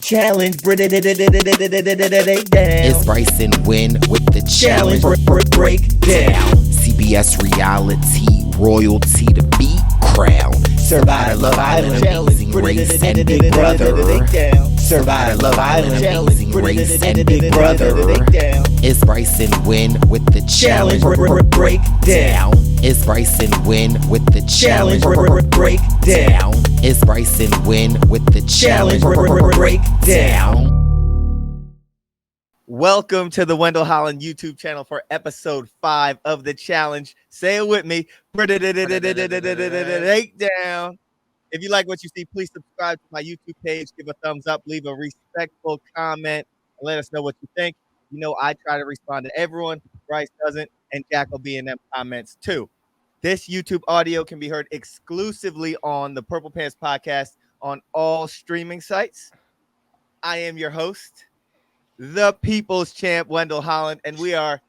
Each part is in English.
challenge. It's Brice and Wendell with the challenge. Break down. CBS reality royalty to be crowned. Survivor Love Island. Amazing Race and Big Brother. Survivor Love Island. Amazing Race and Big Brother. It's Brice and Wendell with the challenge. Break down. It's Brice and Wendell with the challenge. Break down. It's Brice and Wendell with the challenge. Break down. Welcome to the Wendell Holland YouTube channel for episode 5 of the challenge. Say it with me. Break down. If you like what you see, please subscribe to my YouTube page, give a thumbs up, leave a respectful comment, and let us know what you think. You know, I try to respond to everyone. Brice doesn't, and Jack will be in them comments too. This YouTube audio can be heard exclusively on the Purple Pants Podcast on all streaming sites. I am your host, the People's Champ, Wendell Holland, and we are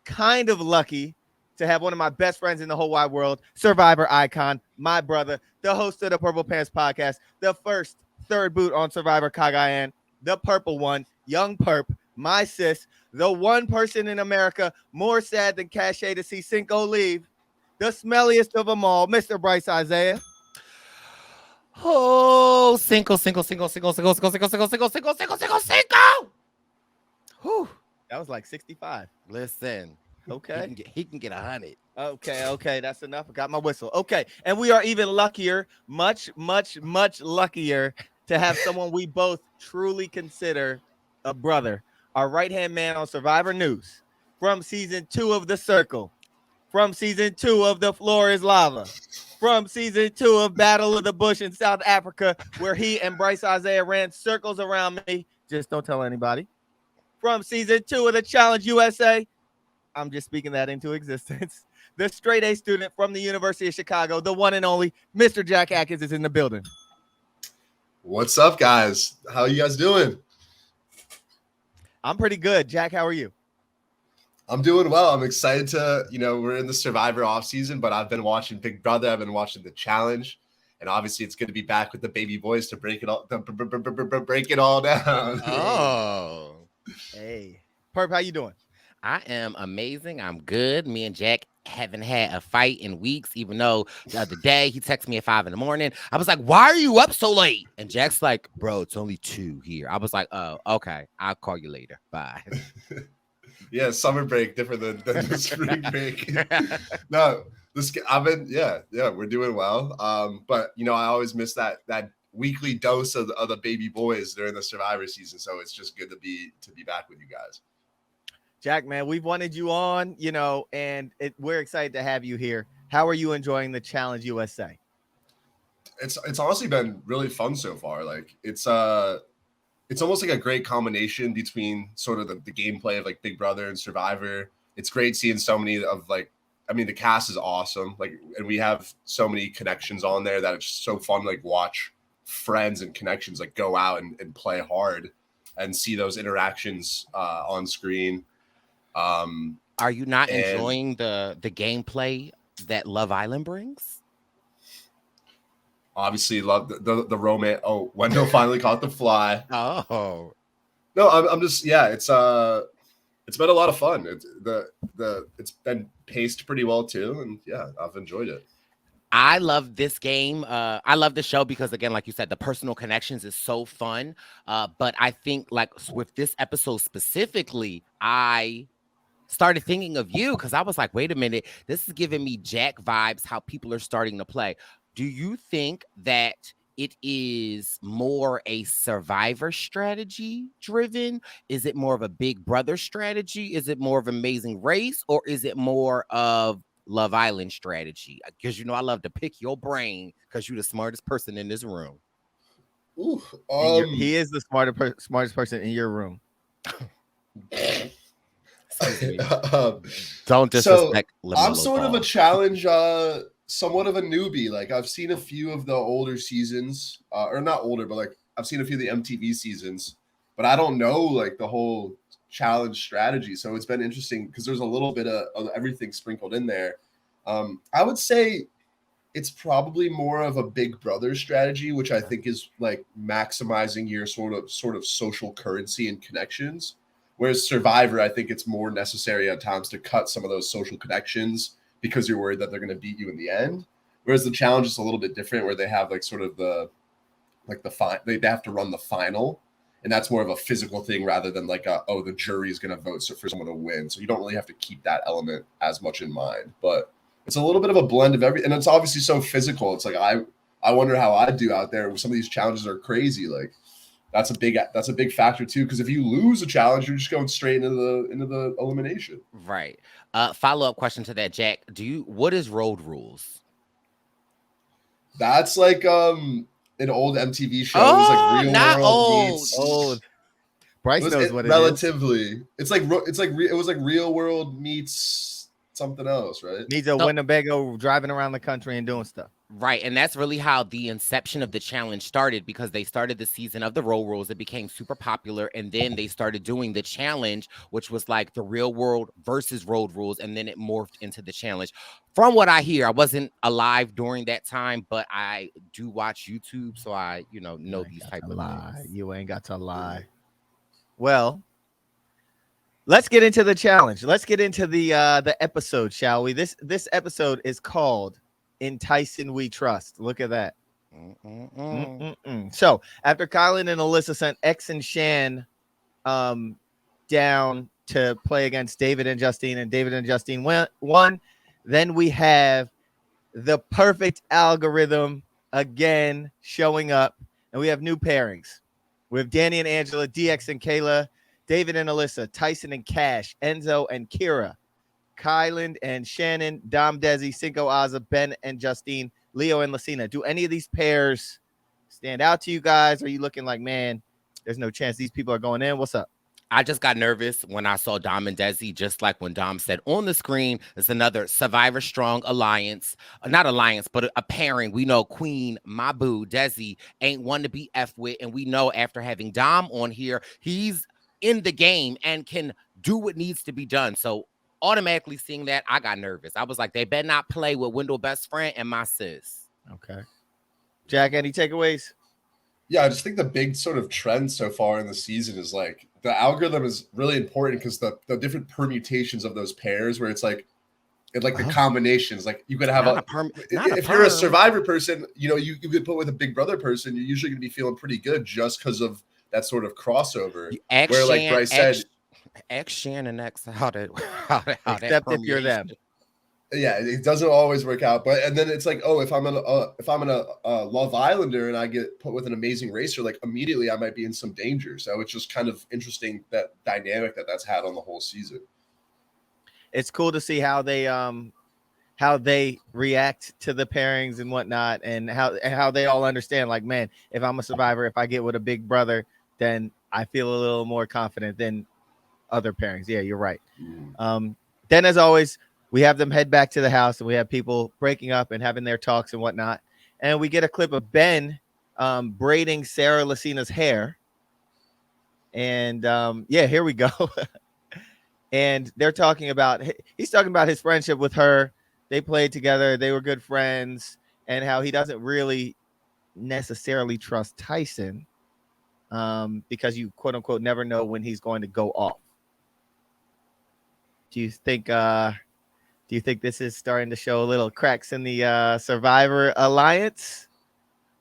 kind of lucky to have one of my best friends in the whole wide world, Survivor icon, my brother, the host of the Purple Pants Podcast, the first third boot on Survivor Cagayan, the purple one, Young Perp, my sis, the one person in America more sad than Cache to see Cinco leave, the smelliest of them all, Mr. Brice Isaiah. Oh, Cinco. Whew, that was like 65. Listen, Okay. he can get 100. Okay, that's enough. I got my whistle. Okay, and we are even luckier, much luckier to have someone we both truly consider a brother. Our right-hand man on Survivor News from season 2 of The Circle, from season 2 of The Floor is Lava, from season 2 of Battle of the Bush in South Africa, where he and Brice Isaiah ran circles around me. Just don't tell anybody. From season 2 of The Challenge USA, I'm just speaking that into existence. The straight A student from the University of Chicago, the one and only Mr. Jack Atkins is in the building. What's up, guys? How you guys doing? I'm pretty good. Jack, how are you? I'm doing well. I'm excited to, we're in the Survivor off season, but I've been watching Big Brother. I've been watching The Challenge, and obviously it's good to be back with the baby boys to break it all, break it all down. Oh, hey, Perp, how you doing? I am amazing. I'm good. Me and Jack haven't had a fight in weeks, even though the other day he texted me at 5 a.m. I was like, why are you up so late? And Jack's like, bro, it's only 2 here. I was like, oh, okay. I'll call you later. Bye. Yeah, summer break different than the spring break. No, we're doing well. But I always miss that weekly dose of the baby boys during the Survivor season. So it's just good to be back with you guys. Jack, man, we've wanted you on, and we're excited to have you here. How are you enjoying the Challenge USA? It's honestly been really fun so far. Like it's almost like a great combination between sort of the gameplay of like Big Brother and Survivor. It's great seeing so many of the cast is awesome. Like, and we have so many connections on there that it's just so fun to like watch friends and connections like go out and play hard and see those interactions on screen. Are you not enjoying the gameplay that Love Island brings? Obviously, love the romance. Oh, Wendell finally caught the fly. Oh no, I'm just it's been a lot of fun. It's been paced pretty well too, and I've enjoyed it. I love this game. I love the show because, again, like you said, the personal connections is so fun. But I think, like, with this episode specifically, I started thinking of you because I was like, wait a minute, this is giving me Jack vibes, how people are starting to play. Do you think that it is more a Survivor strategy driven? Is it more of a Big Brother strategy? Is it more of Amazing Race? Or is it more of Love Island strategy? Because I love to pick your brain because you're the smartest person in this room. Ooh, he is the smartest person in your room. Don't disrespect. So I'm sort of a challenge, somewhat of a newbie. Like I've seen a few of the older seasons, or not older, but like I've seen a few of the MTV seasons, but I don't know like the whole challenge strategy. So it's been interesting because there's a little bit of everything sprinkled in there. I would say it's probably more of a big brother strategy, which I think is like maximizing your sort of social currency and connections. Whereas Survivor, I think it's more necessary at times to cut some of those social connections because you're worried that they're going to beat you in the end. Whereas the challenge is a little bit different, where they have like sort of they have to run the final, and that's more of a physical thing rather than like the jury is going to vote for someone to win. So you don't really have to keep that element as much in mind, but it's a little bit of a blend of and it's obviously so physical. It's like I wonder how I do out there. Some of these challenges are crazy. Like that's a big factor too, because if you lose a challenge, you're just going straight into the elimination. Right. Follow-up question to that, Jack. What is Road Rules? That's like an old MTV show. It was like Real not World old. meets Old. Brice knows what it is. Relatively. It was like Real World meets something else, right? Needs a Winnebago driving around the country and doing stuff. Right, and that's really how the inception of the challenge started, because they started the season of the Road Rules. It became super popular, and then they started doing the challenge, which was like the Real World versus Road Rules, and then it morphed into the challenge. From what I hear, I wasn't alive during that time, but I do watch YouTube, so I know these type of things. You ain't got to lie. Well, let's get into the challenge. Let's get into the episode, shall we? This episode is called "In Tyson We Trust." Look at that. So after Kylan and Alyssa sent X and Shan down to play against David and Justine, and David and Justine won, then we have the perfect algorithm again showing up, and we have new pairings. We have Danny and Angela, DX and Kayla, David and Alyssa, Tyson and Cash, Enzo and Kira, Kylan and Shannon, Dom, Desi, Cinco, Azza, Ben and Justine, Leo and Lucina. Do any of these pairs stand out to you guys? Are you looking like, man, there's no chance these people are going in? What's up? I just got nervous when I saw Dom and Desi, just like when Dom said on the screen, it's another Survivor Strong alliance. Not alliance, but a pairing. We know Queen, my boo, Desi, ain't one to be F with. And we know after having Dom on here, he's in the game and can do what needs to be done. So automatically seeing that, I got nervous. I was like, they better not play with Wendell best friend and my sis. Okay. Jack, any takeaways? Yeah, I just think the big sort of trend so far in the season is like the algorithm is really important because the different permutations of those pairs, where it's like the combinations, like you could have if you're a Survivor person, you could put with a Big Brother person, you're usually going to be feeling pretty good just because of that sort of crossover. Where like Brice said, X Shan and X how except if you're them. Yeah, it doesn't always work out, and then it's like, if I'm in a Love Islander and I get put with an amazing racer, like immediately I might be in some danger. So it's just kind of interesting, that dynamic that's had on the whole season. It's cool to see how they react to the pairings and whatnot, and how they all understand. Like, man, if I'm a Survivor, if I get with a Big Brother, then I feel a little more confident than other pairings. Yeah, you're right. Then, as always, we have them head back to the house, and we have people breaking up and having their talks and whatnot. And we get a clip of Ben braiding Sarah Lucina's hair. And here we go. And they're talking about, he's talking about his friendship with her. They played together. They were good friends, and how he doesn't really necessarily trust Tyson because you quote unquote never know when he's going to go off. Do you think this is starting to show a little cracks in the Survivor alliance?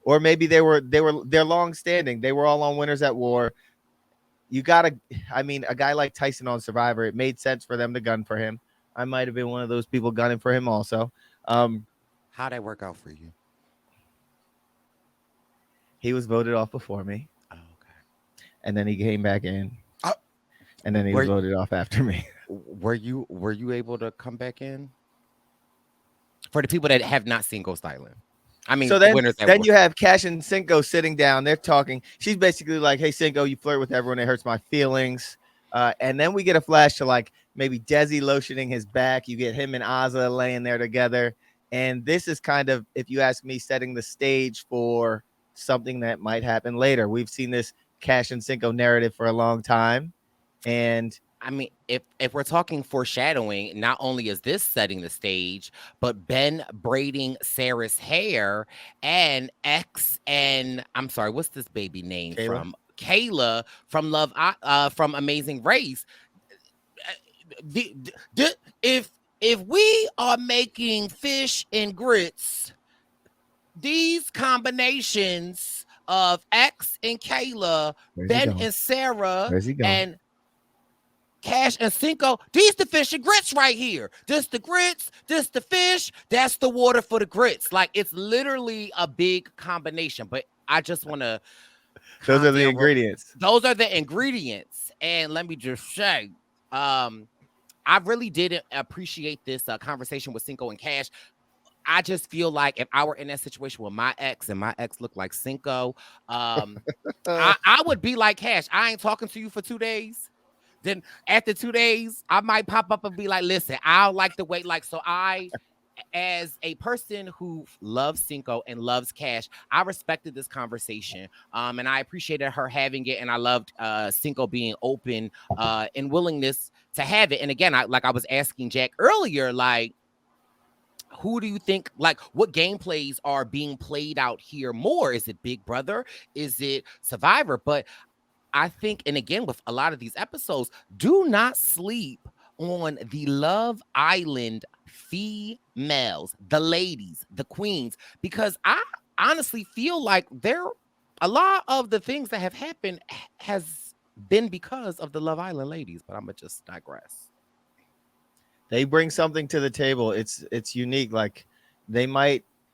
Or maybe they're long standing. They were all on Winners at War. A guy like Tyson on Survivor, it made sense for them to gun for him. I might have been one of those people gunning for him also. How'd that work out for you? He was voted off before me. Oh, okay. And then he came back in. And then he was voted off after me. Were you able to come back in? For the people that have not seen Ghost Island. I mean, so then you have Cash and Cinco sitting down. They're talking. She's basically like, hey, Cinco, you flirt with everyone. It hurts my feelings. And then we get a flash to like maybe Desi lotioning his back. You get him and Azza laying there together. And this is kind of, if you ask me, setting the stage for something that might happen later. We've seen this Cash and Cinco narrative for a long time. And I mean, if we're talking foreshadowing, not only is this setting the stage, but Ben braiding Sarah's hair and I'm sorry, what's this baby name Kayla? from? Kayla from from Amazing Race. The, if we are making fish and grits, these combinations of X and Kayla, Ben and Sarah, Where's he going? and Cash and Cinco, these the fish and grits right here. This the grits, this the fish, that's the water for the grits. Like, it's literally a big combination. But I just want to. Those are the ingredients. Those are the ingredients. And let me just say, I really did appreciate this conversation with Cinco and Cash. I just feel like if I were in that situation with my ex and my ex looked like Cinco, I would be like, Cash, I ain't talking to you for 2 days. Then after 2 days, I might pop up and be like, listen, I don't like the way, like, so I, as a person who loves Cinco and loves Cash, I respected this conversation. And I appreciated her having it. And I loved Cinco being open and willingness to have it. And again, I was asking Jack earlier, like, who do you think, like, what gameplays are being played out here more? Is it Big Brother? Is it Survivor? But I think, and again, with a lot of these episodes, do not sleep on the Love Island females, the ladies, the queens, because I honestly feel like a lot of the things that have happened has been because of the Love Island ladies, but I'm gonna just digress. They bring something to the table. It's unique. Like,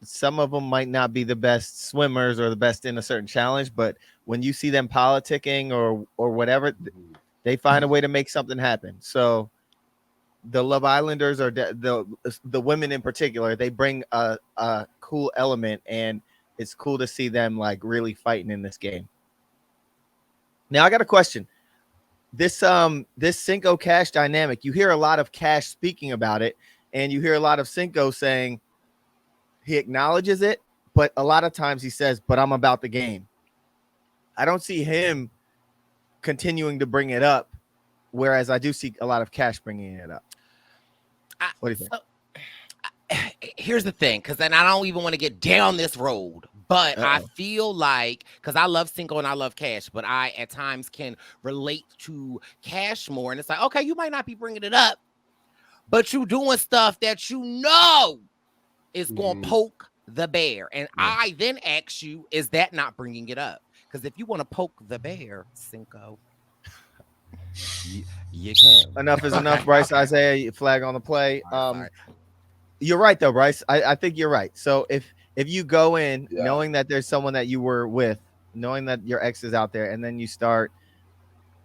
some of them might not be the best swimmers or the best in a certain challenge, but when you see them politicking or whatever, they find a way to make something happen. So the Love Islanders, or the women in particular, they bring a cool element, and it's cool to see them like really fighting in this game. Now I got a question. This Cinco Cash dynamic, you hear a lot of Cash speaking about it, and you hear a lot of Cinco saying he acknowledges it, but a lot of times he says, but I'm about the game. I don't see him continuing to bring it up, whereas I do see a lot of Cash bringing it up. What do you think? Here's the thing, because then I don't even want to get down this road, but I feel like, because I love Cinco and I love Cash, but I at times can relate to Cash more. And it's like, okay, you might not be bringing it up, but you doing stuff that you know is going to poke the bear. And I then ask you, is that not bringing it up? Because if you want to poke the bear, Cinco, you can. Enough is enough, Brice. Isaiah, flag on the play. You're right, though, Brice. I think you're right. So if you go in knowing that there's someone that you were with, knowing that your ex is out there, and then you start,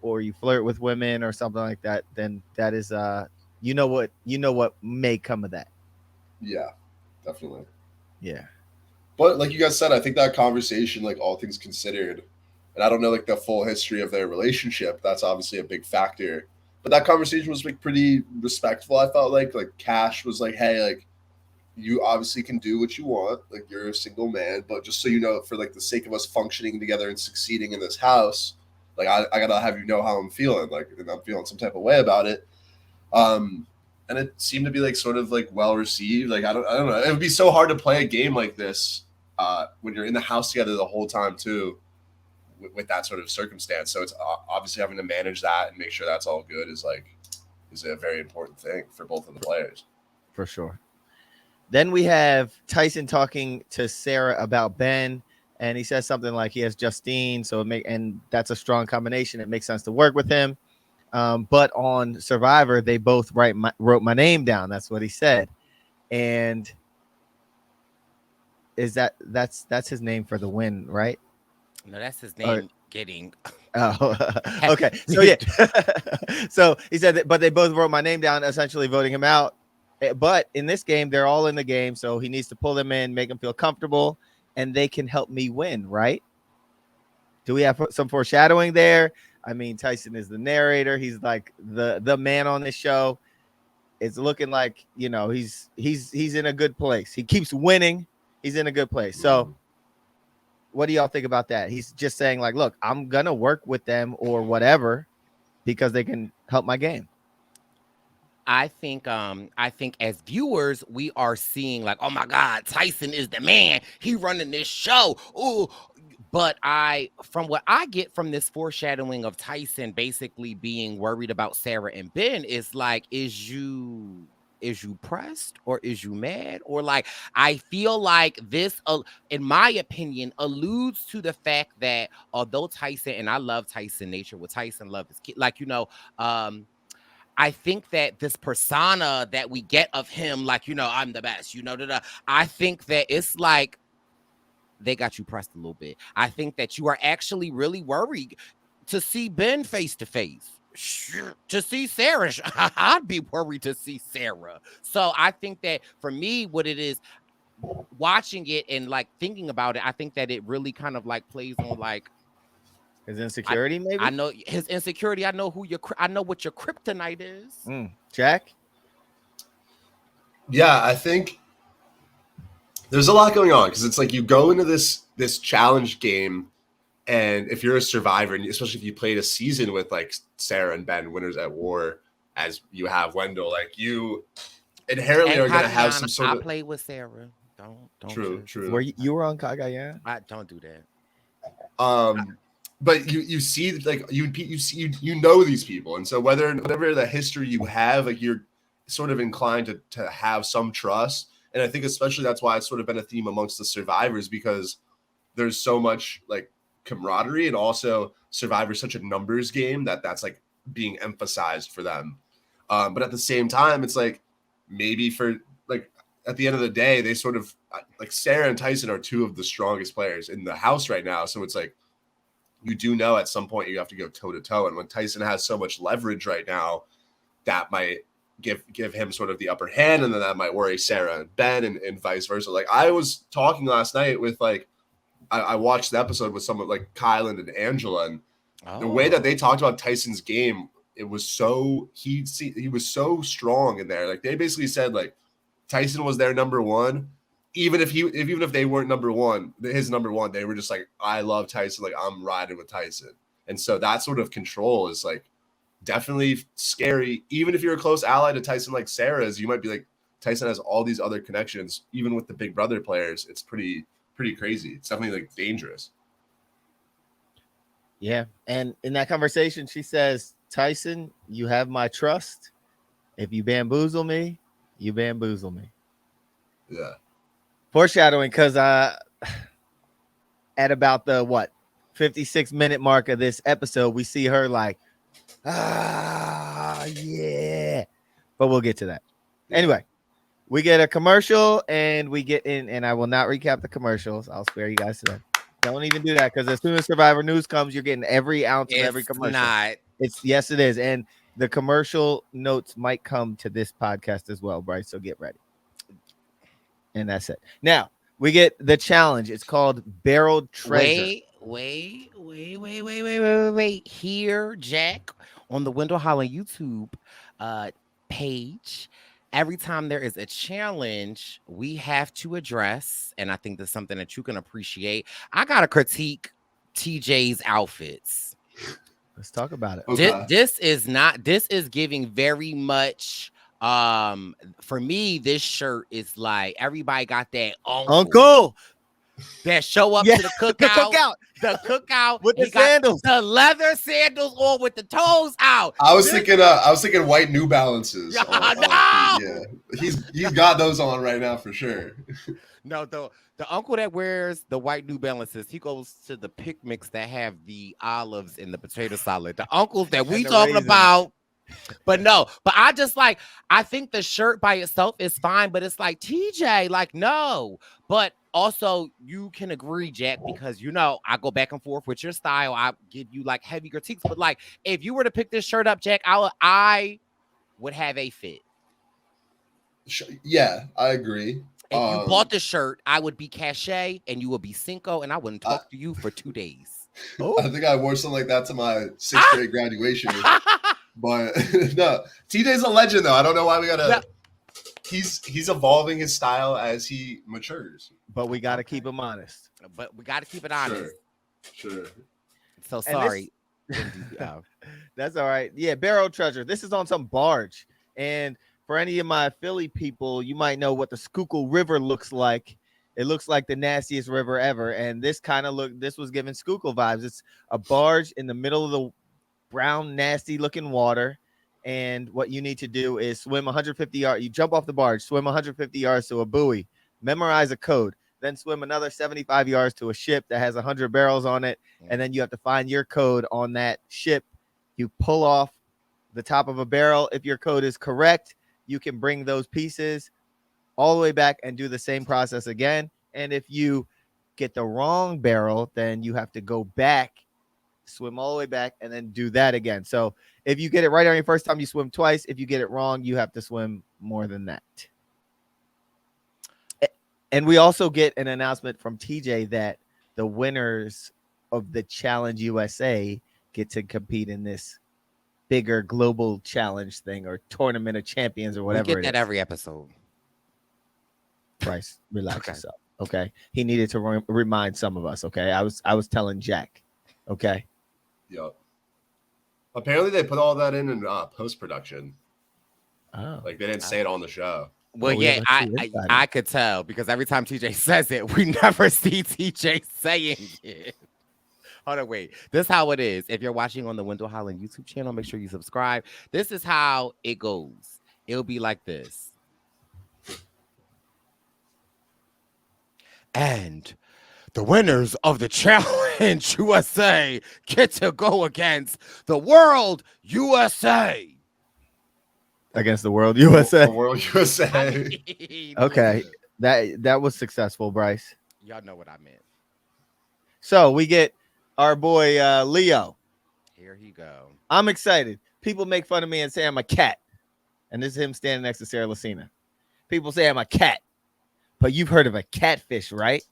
or you flirt with women or something like that, then that is you know what may come of that. Yeah, definitely. Yeah. But like you guys said, I think that conversation, like all things considered, and I don't know like the full history of their relationship, that's obviously a big factor. But that conversation was like pretty respectful. I felt like Cash was like, hey, like, you obviously can do what you want. Like, you're a single man, but just so you know, for like the sake of us functioning together and succeeding in this house, like I gotta have you know how I'm feeling. Like, and I'm feeling some type of way about it. And it seemed to be like sort of like well received. Like I don't know. It would be so hard to play a game like this when you're in the house together the whole time too, with that sort of circumstance. So it's obviously having to manage that and make sure that's all good is a very important thing for both of the players. For sure. Then we have Tyson talking to Sarah about Ben, and he says something like he has Justine, and that's a strong combination. It makes sense to work with him. But on Survivor, they both wrote my name down. That's what he said. And that's his name for the win, right? No, that's his name getting. Oh, okay. So yeah. So he said that, but they both wrote my name down, essentially voting him out. But in this game, they're all in the game, so he needs to pull them in, make them feel comfortable, and they can help me win, right? Do we have some foreshadowing there? I mean, Tyson is the narrator. He's like the man on this show. It's looking like, you know, he's in a good place. He keeps winning. He's in a good place. So what do y'all think about that? He's just saying like, look, I'm going to work with them or whatever because they can help my game. I think as viewers, we are seeing like, oh my God, Tyson is the man. He running this show. Ooh. But from what I get from this foreshadowing of Tyson basically being worried about Sarah and Ben is like, is you pressed or is you mad? Or like, I feel like this, in my opinion, alludes to the fact that although Tyson, and I love Tyson nature, with Tyson love his kid, like, I think that this persona that we get of him, like, I'm the best, I think that it's like they got you pressed a little bit. I think that you are actually really worried to see Ben face to face. To see Sarah, I'd be worried to see Sarah. So I think that for me, what it is, watching it and like thinking about it, I think that it really kind of like plays on like his insecurity. Maybe I know his insecurity. I know I know what your kryptonite is. Jack. Yeah, I think there's a lot going on because it's like you go into this challenge game, and if you're a survivor, and especially if you played a season with like Sarah and Ben, winners at war, as you have Wendell, like you inherently are going to have some sort of. I played with Sarah. Don't. True. Were you were on Kagaya? I don't do that. But you see, like you know these people, and so whatever the history you have, like you're sort of inclined to have some trust. And I think especially that's why it's sort of been a theme amongst the survivors, because there's so much like camaraderie, and also Survivor's such a numbers game that's like being emphasized for them. But at the same time, it's like maybe for like at the end of the day, they sort of like Sarah and Tyson are two of the strongest players in the house right now. So it's like you do know at some point you have to go toe to toe, and when Tyson has so much leverage right now, that might give him sort of the upper hand, and then that might worry Sarah and Ben and vice versa. Like I was talking last night with like I watched the episode with someone like Kylan and Angela, and the way that they talked about Tyson's game, it was so he was so strong in there. Like they basically said like Tyson was their number one, even if they weren't number one, his number one, they were just like, I love Tyson, like I'm riding with Tyson. And so that sort of control is like definitely scary. Even if you're a close ally to Tyson like Sarah is, you might be like, Tyson has all these other connections, even with the Big Brother players. It's pretty crazy. It's definitely like dangerous. Yeah. And in that conversation, she says, Tyson, you have my trust. If you bamboozle me, you bamboozle me. Yeah. Foreshadowing, because at about the 56-minute mark of this episode, we see her like, yeah. But we'll get to that. Anyway, we get a commercial and we get in, and I will not recap the commercials. I'll spare you guys today. Don't even do that, because as soon as Survivor News comes, you're getting every ounce of every commercial. Yes, it is. And the commercial notes might come to this podcast as well, Brice. So get ready. And that's it. Now we get the challenge. It's called Barreled Treasure. Wait. Here, Jack, on the Wendell Holland YouTube page, every time there is a challenge, we have to address, and I think that's something that you can appreciate. I gotta critique TJ's outfits. Let's talk about it. Okay. This is giving very much. For me, this shirt is like everybody got that uncle that show up to the cookout. The cookout with the sandals, the leather sandals on with the toes out. I was thinking white New Balances. Yeah, he's got those on right now for sure. No, the uncle that wears the white New Balances, he goes to the picnics that have the olives and the potato salad. The uncles that we talking about. But I think the shirt by itself is fine, but it's like TJ, like, no. But also you can agree, Jack, because I go back and forth with your style. I give you like heavy critiques, but like if you were to pick this shirt up, Jack, I would have a fit. Yeah, I agree. If you bought the shirt, I would be cachet and you would be Cinco, and I wouldn't talk to you for 2 days. I think I wore something like that to my 6th grade graduation. But no, TJ's a legend though. I don't know why we gotta. He's evolving his style as he matures. But we gotta keep him honest. But we gotta keep it honest. Sure. So sorry. Oh. That's all right. Yeah, barrel treasure. This is on some barge. And for any of my Philly people, you might know what the Schuylkill River looks like. It looks like the nastiest river ever. And this was giving Schuylkill vibes. It's a barge in the middle of the brown, nasty looking water. And what you need to do is swim 150 yards. You jump off the barge, swim 150 yards to a buoy, memorize a code, then swim another 75 yards to a ship that has 100 barrels on it. And then you have to find your code on that ship. You pull off the top of a barrel. If your code is correct, you can bring those pieces all the way back and do the same process again. And if you get the wrong barrel, then you have to go back, swim all the way back, and then do that again. So if you get it right on your first time, you swim twice. If you get it wrong, you have to swim more than that. And we also get an announcement from TJ that the winners of the Challenge USA get to compete in this bigger global challenge thing or tournament of champions or whatever. We get that every episode. Bryce, relax yourself. Okay. He needed to remind some of us. Okay. I was telling Jack. Okay. Yep. Apparently they put all that in post-production. Oh. Like they didn't say it on the show. Well, yeah, I could tell because every time TJ says it, we never see TJ saying it. Hold on, wait. This is how it is. If you're watching on the Wendell Holland YouTube channel, make sure you subscribe. This is how it goes. It'll be like this. And the winners of the Challenge USA get to go against the World USA. Against the World USA. The World USA. Okay. That was successful, Bryce. Y'all know what I meant. So we get our boy Leo. Here he go. I'm excited. People make fun of me and say I'm a cat. And this is him standing next to Sarah Lucina. People say I'm a cat. But you've heard of a catfish, right?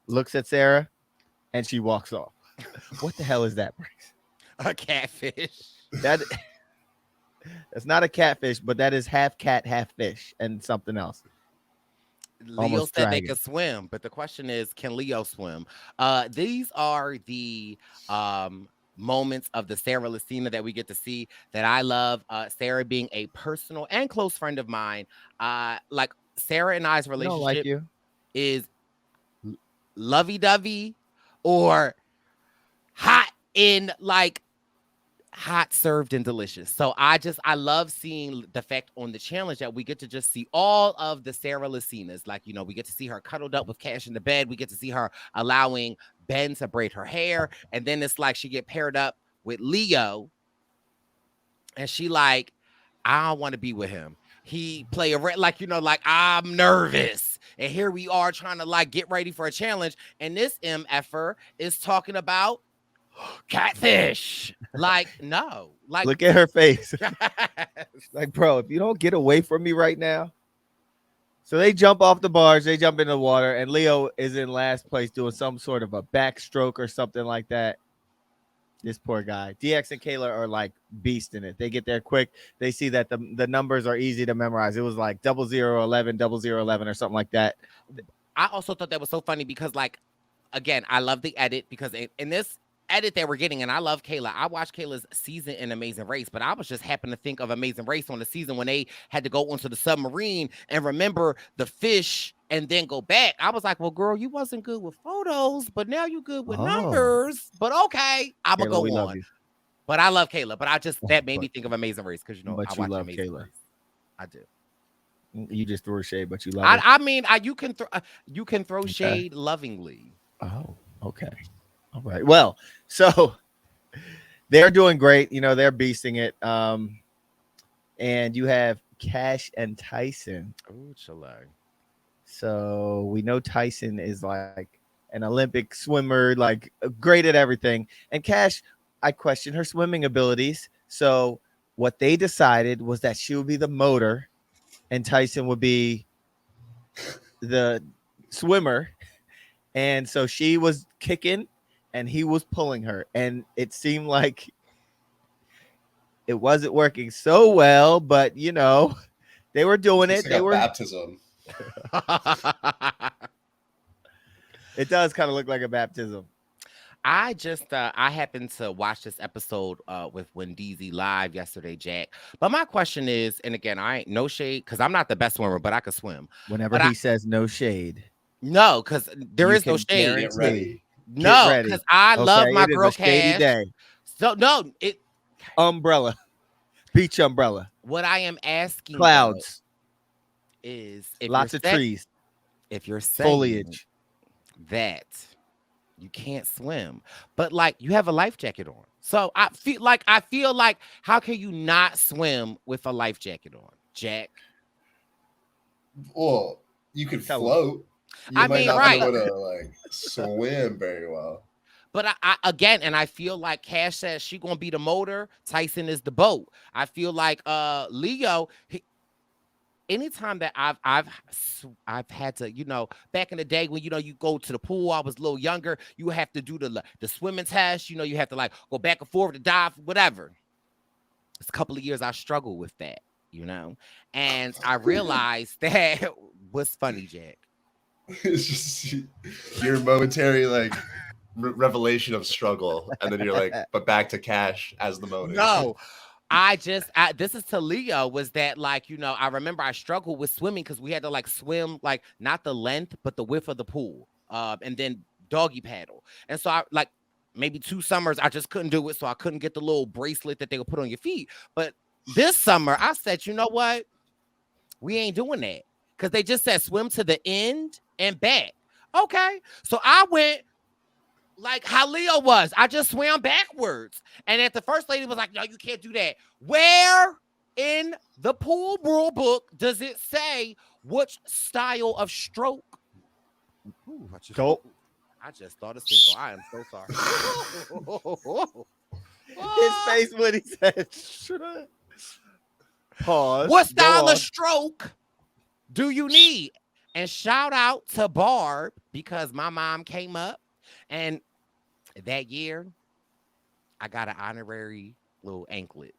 Looks at Sarah and she walks off. What the hell is that, Bryce? A catfish. That's not a catfish, but that is half cat, half fish, and something else. Leo Almost said dragon. they could swim, but the question is, can Leo swim? These are the moments of the Sarah Lucina that we get to see that I love. Sarah being a personal and close friend of mine. Like Sarah and I's relationship is lovey-dovey or hot in like hot, served, and delicious. So I love seeing the fact on the challenge that we get to just see all of the Sarah Lucinas. Like, you know, we get to see her cuddled up with Cash in the bed. We get to see her allowing Ben to braid her hair. And then it's like she get paired up with Leo. And she like, I don't want to be with him. He play like, you know, like I'm nervous. And here we are trying to like get ready for a challenge. And this MFer is talking about catfish. Like, no. Like, look at her face. Like, bro, if you don't get away from me right now. So they jump off the barge, they jump into the water, and Leo is in last place doing some sort of a backstroke or something like that. This poor guy. DX and Kayla are like beasting it. They get there quick. They see that the numbers are easy to memorize. It was like 0011, 0011 or something like that. I also thought that was so funny because, like, again, I love the edit because in this edit that we're getting, and I love Kayla. I watched Kayla's season in Amazing Race, but I was just happened to think of Amazing Race on the season when they had to go onto the submarine and remember the fish and then go back. I was like, well, girl, you wasn't good with photos, but now you good with numbers. But okay, I'm going to go on. But I love Kayla, but that made me think of Amazing Race because, you know, I watch Amazing Kayla. Race. I do. You just threw a shade, but you love it. I mean, you can throw shade lovingly. Oh, okay. All right. Well, so they're doing great. You know, they're beasting it. And you have Cash and Tyson. Oh, Chile. So we know Tyson is like an Olympic swimmer, like great at everything. And Cash, I question her swimming abilities. So what they decided was that she would be the motor and Tyson would be the swimmer. And so she was kicking and he was pulling her. And it seemed like it wasn't working so well, but you know, they were doing it. They were baptism. It does kind of look like a baptism. I just I happened to watch this episode with Wendeezy live yesterday, Jack. But my question is, and again, I ain't no shade because I'm not the best swimmer, but I can swim. Whenever But he says no shade, no, because there you is no can shade. Get ready. No, ready. because I love okay, my it is girl a shady Cash. day. So no, Umbrella, beach umbrella, what I am asking though, clouds, is if lots you're of trees, if you're saying foliage. that you can't swim, but like you have a life jacket on. So I feel like how can you not swim with a life jacket on, Jack? Well, you could Tell 'em. float. You I might mean, not right. be able to like swim very well. But I again, and I feel like Cash says she gonna be the motor, Tyson is the boat. I feel like Leo, anytime that I've had to, back in the day when you go to the pool, I was a little younger, you have to do the swimming test, you have to like go back and forth to dive, whatever. It's a couple of years I struggled with that, and I realized that what's funny, Jack. It's just your momentary like revelation of struggle, and then you're like, but back to Cash as the motor. No, this is to Leo, was that like, I remember I struggled with swimming because we had to like swim, like not the length, but the width of the pool, and then doggy paddle. And so I like maybe 2 summers, I just couldn't do it. So I couldn't get the little bracelet that they would put on your feet. But this summer I said, you know what? We ain't doing that. Because they just said swim to the end and back. Okay. So I went like how Leo was. I just swam backwards. And at the first lady was like, no, you can't do that. Where in the pool rule book does it say which style of stroke? Ooh, I just thought of Cinco. I am so sorry. His face when he said, "Stroke." Pause. What Go style on. of stroke do you need? And shout out to Barb, because my mom came up and that year I got an honorary little anklet.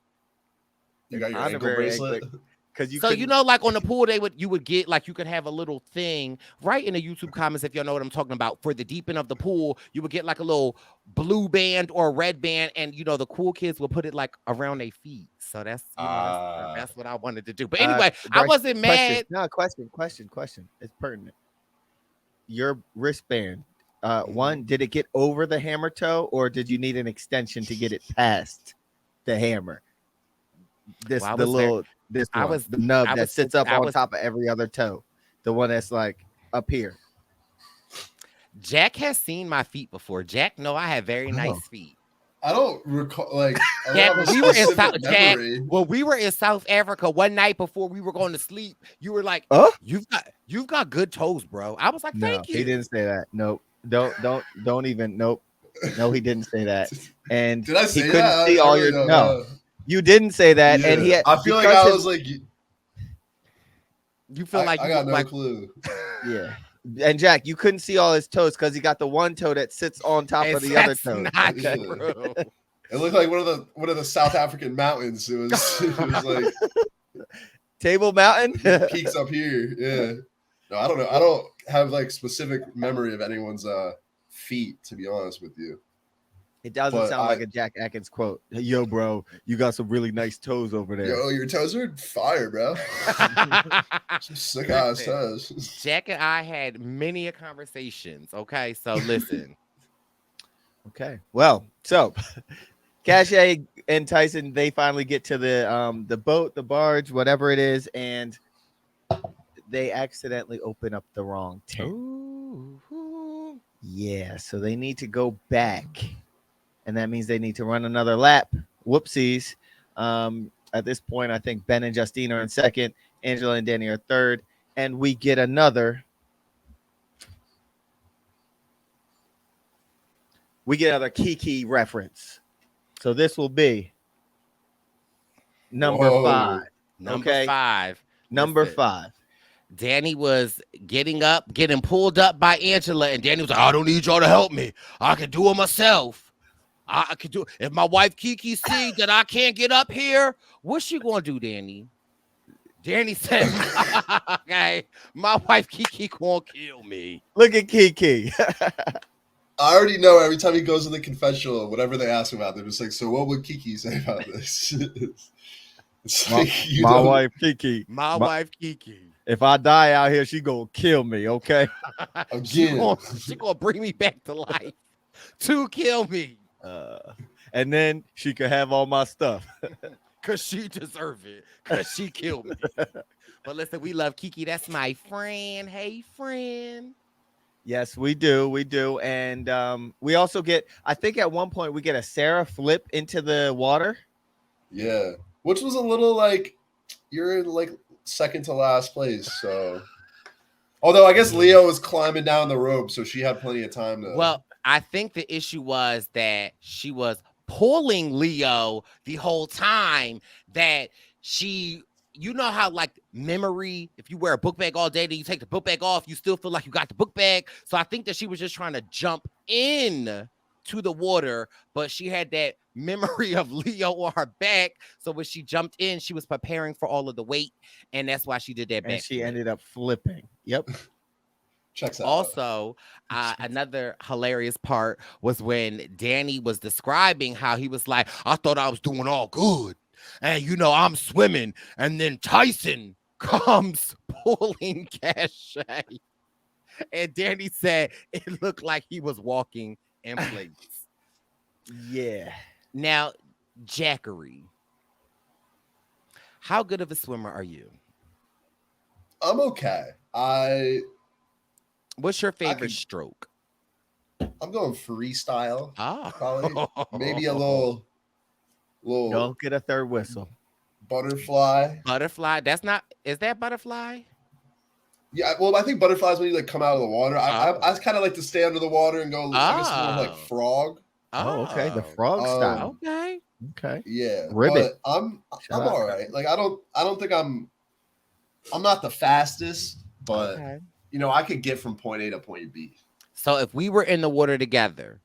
You got your ankle Honorary bracelet. Because you So couldn't- like on the pool, you would get like, you could have a little thing right in the YouTube comments if y'all know what I'm talking about. For the deep end of the pool, you would get like a little blue band or red band, and the cool kids would put it like around their feet. So that's that's what I wanted to do. But anyway, I Bryce, wasn't mad. Question. It's pertinent. Your wristband. One, did it get over the hammer toe, or did you need an extension to get it past the hammer? This Well, the nub that sits up on top of every other toe, the one that's like up here. Jack has seen my feet before. Jack know I have very nice feet. I don't recall like Jack, when we were in South Africa one night before we were going to sleep, you were like, you've got good toes, bro. I was like, thank you. He didn't say that. Nope. Don't even. Nope. No, he didn't say that. And Did I say he couldn't that? see all your no. You didn't say that, and he. I feel like I was like, you feel like I got no clue. Yeah, and Jack, you couldn't see all his toes because he got the one toe that sits on top of the other toe. Not true. It looked like one of the South African mountains. It was like Table Mountain peaks up here. Yeah. No, I don't know. I don't have like specific memory of anyone's feet, to be honest with you. It doesn't sound like a Jack Atkins quote. Hey, yo, bro, you got some really nice toes over there. Yo, your toes are fire, bro. Some sick ass toes. Jack and I had many conversations. Okay, so listen. Okay, well, so Cache and Tyson, they finally get to the boat, the barge, whatever it is, and they accidentally open up the wrong tent. Ooh. Yeah, so they need to go back. And that means they need to run another lap. Whoopsies. At this point, I think Ben and Justine are in second. Angela and Danny are third. And we get another Kiki reference. So this will be number 5. Number 5. Number 5. Danny was getting pulled up by Angela, and Danny was like, I don't need y'all to help me. I can do it myself. I could do it. If my wife Kiki sees that I can't get up here, what's she gonna do, Danny? Danny said, okay, my wife Kiki gonna kill me. Look at Kiki. I already know every time he goes in the confessional, whatever they ask him about, they're just like, so what would Kiki say about this? It's like, My wife Kiki. My wife Kiki. If I die out here, she gonna kill me. Okay. Again. She gonna bring me back to life to kill me. And then she could have all my stuff. Cause she deserve it. Cause she killed me. But listen, we love Kiki. That's my friend. Hey, friend. Yes, we do. We do. And we also get, I think at one point we get a Sarah flip into the water. Yeah. Which was a little like, you're in like second to last place. So, although I guess Leo was climbing down the rope, so she had plenty of time to. Well, I think the issue was that she was pulling Leo the whole time, that she, you know how like memory, if you wear a book bag all day, then you take the book bag off, you still feel like you got the book bag. So I think that she was just trying to jump in to the water, but she had that memory of Leo on her back. So when she jumped in, she was preparing for all of the weight, and that's why she did that. And she ended up flipping. Yep. Checks out. Also, another hilarious part was when Danny was describing how he was like, I thought I was doing all good. And, you know, I'm swimming. And then Tyson comes pulling Cachet. And Danny said it looked like he was walking in place. Yeah. Now, Jackery, how good of a swimmer are you? I'm okay. What's your favorite stroke? I'm going freestyle. Probably. Oh, Maybe a little Don't get a third whistle. butterfly. Butterfly. That's not. Is that butterfly? Yeah, well, I think butterflies when you like come out of the water. I kind of like to stay under the water and go. I guess more like frog. Oh, okay. The frog style. Okay. Okay. Yeah. Ribbit. But I'm all right. Like I don't think I'm not the fastest, but you know, I could get from point A to point B. So if we were in the water together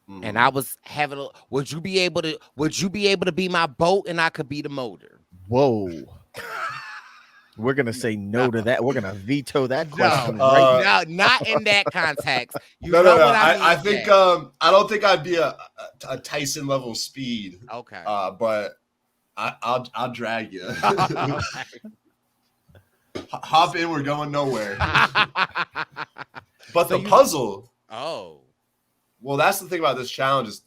and I was having would you be able to be my boat and I could be the motor? Whoa. We're gonna say no to that. We're gonna veto that No, question right now. Not in that context. You No. know what I mean? I think I don't think I'd be a Tyson level speed. Okay. But I'll drag you. Hop in, we're going nowhere. But So the puzzle. Oh. Well, that's the thing about this challenge is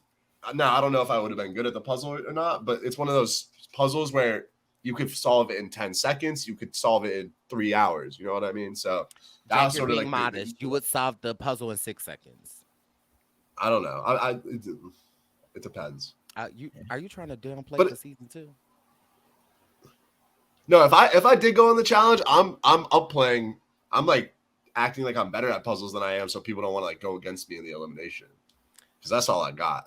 now I don't know if I would have been good at the puzzle or not, but it's one of those puzzles where you could solve it in 10 seconds, you could solve it in 3 hours. You know what I mean? So that was sort of like modest. You would solve the puzzle in 6 seconds. I don't know. It depends. Are you trying to downplay the season 2? No, if I did go on the challenge, I'm playing. I'm like acting like I'm better at puzzles than I am, so people don't want to like go against me in the elimination. Because that's all I got.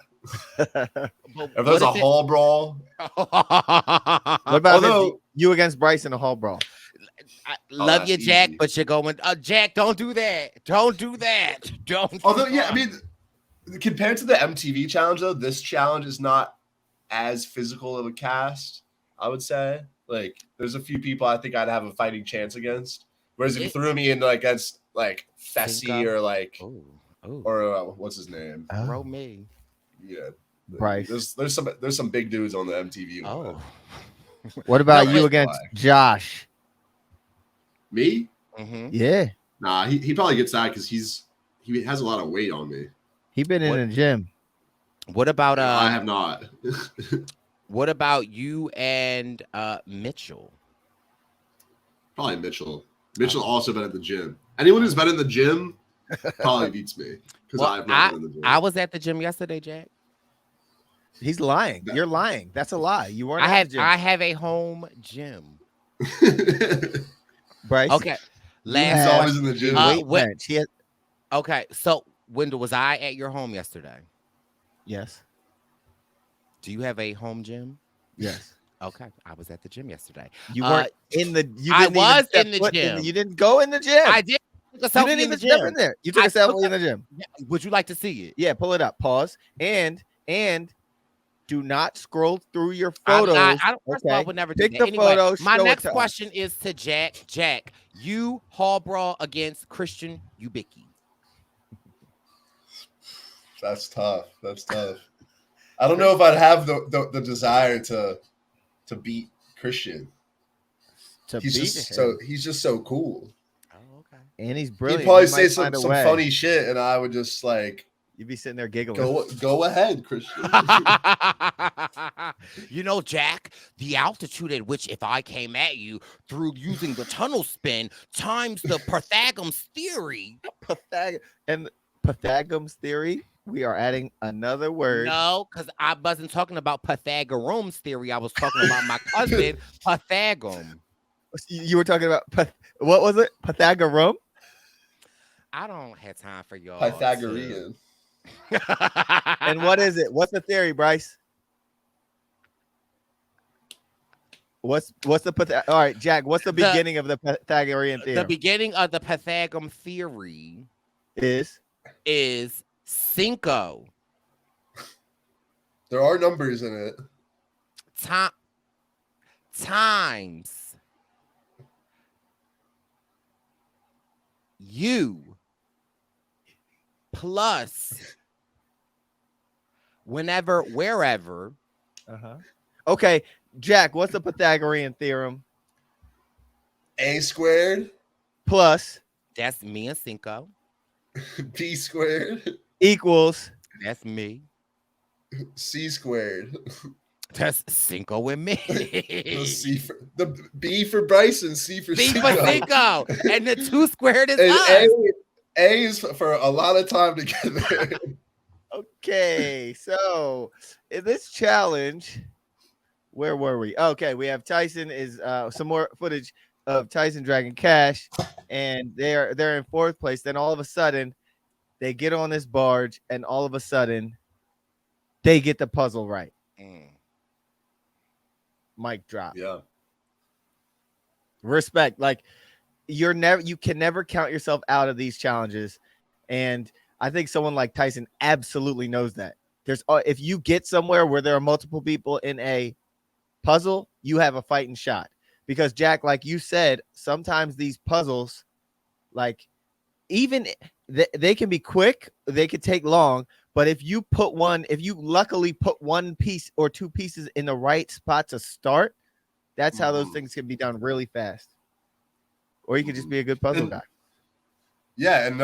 If there's a hall brawl, What about you against Brice in a hall brawl? I love you, Jack, easy. But you're going, Jack, don't do that. Don't do that. Don't. Although, yeah, I mean, compared to the MTV challenge, though, this challenge is not as physical of a cast, I would say. Like, there's a few people I think I'd have a fighting chance against. Whereas if you threw me into against like Fessy or like, or what's his name? Romay. Yeah, Brice. There's some big dudes on the MTV. Oh. What about you against Josh? Me? Mm-hmm. Yeah. Nah, he probably gets that because he has a lot of weight on me. He been in the gym. What about I have not. What about you and Mitchell? Probably Mitchell. Mitchell also been at the gym. Anyone who's been in the gym probably beats me because I've not been in the gym. I was at the gym yesterday, Jack. He's lying. You're lying. That's a lie. You weren't. I have a home gym. Brice. Okay. He's always in the gym. Okay. So, Wendell, was I at your home yesterday? Yes. Do you have a home gym? Yes. Okay. I was at the gym yesterday. You weren't in the. I was in the gym. You didn't go in the gym. I did. You didn't even step in there. You took a selfie in the gym. Would you like to see it? Yeah. Pull it up. Pause. And do not scroll through your photos. I would never pick do the that. Anyway, photos. My next question is to Jack. Jack, you hall brawl against Christian Ubicki. That's tough. That's tough. I don't know if I'd have the desire to beat Christian. He's just so cool. Oh, okay. And he's He'd brilliant. probably He say might some find a way. funny shit, and I would just like You'd be sitting there giggling. go ahead, Christian. You know, Jack, the altitude at which if I came at you through using the tunnel spin times the Pythagorean's theory. Pythagorean's theory. We are adding another word. No, because I wasn't talking about Pythagorean's theory. I was talking about my cousin Pythagorean. You were talking about what was it? Pythagorean? I don't have time for y'all. Pythagorean. And what is it? What's the theory, Brice? What's the all right, Jack? What's the beginning of the Pythagorean theory? The beginning of the Pythagorean theory is cinco. There are numbers in it. Times u plus whenever, wherever. Okay, Jack, what's the Pythagorean theorem? A squared Plus. That's me and Cinco. B squared. Equals. That's me. C squared. That's Cinco and me. The B for Brice and C for C Cinco. for Cinco. And the 2 squared is and us. A is for a lot of time together. Okay, so in this challenge, where were we? Okay, we have Tyson is some more footage of Tyson dragging cash, and they're in 4th place. Then all of a sudden, they get on this barge, and all of a sudden, they get the puzzle right. Mic drop. Yeah. Respect. Like you can never count yourself out of these challenges, and I think someone like Tyson absolutely knows that. If you get somewhere where there are multiple people in a puzzle, you have a fighting shot. Because Jack, like you said, sometimes these puzzles, like even they can be quick, they could take long. But if you luckily put one piece or 2 pieces in the right spot to start, that's how those things can be done really fast. Or you could just be a good puzzle guy. Yeah, and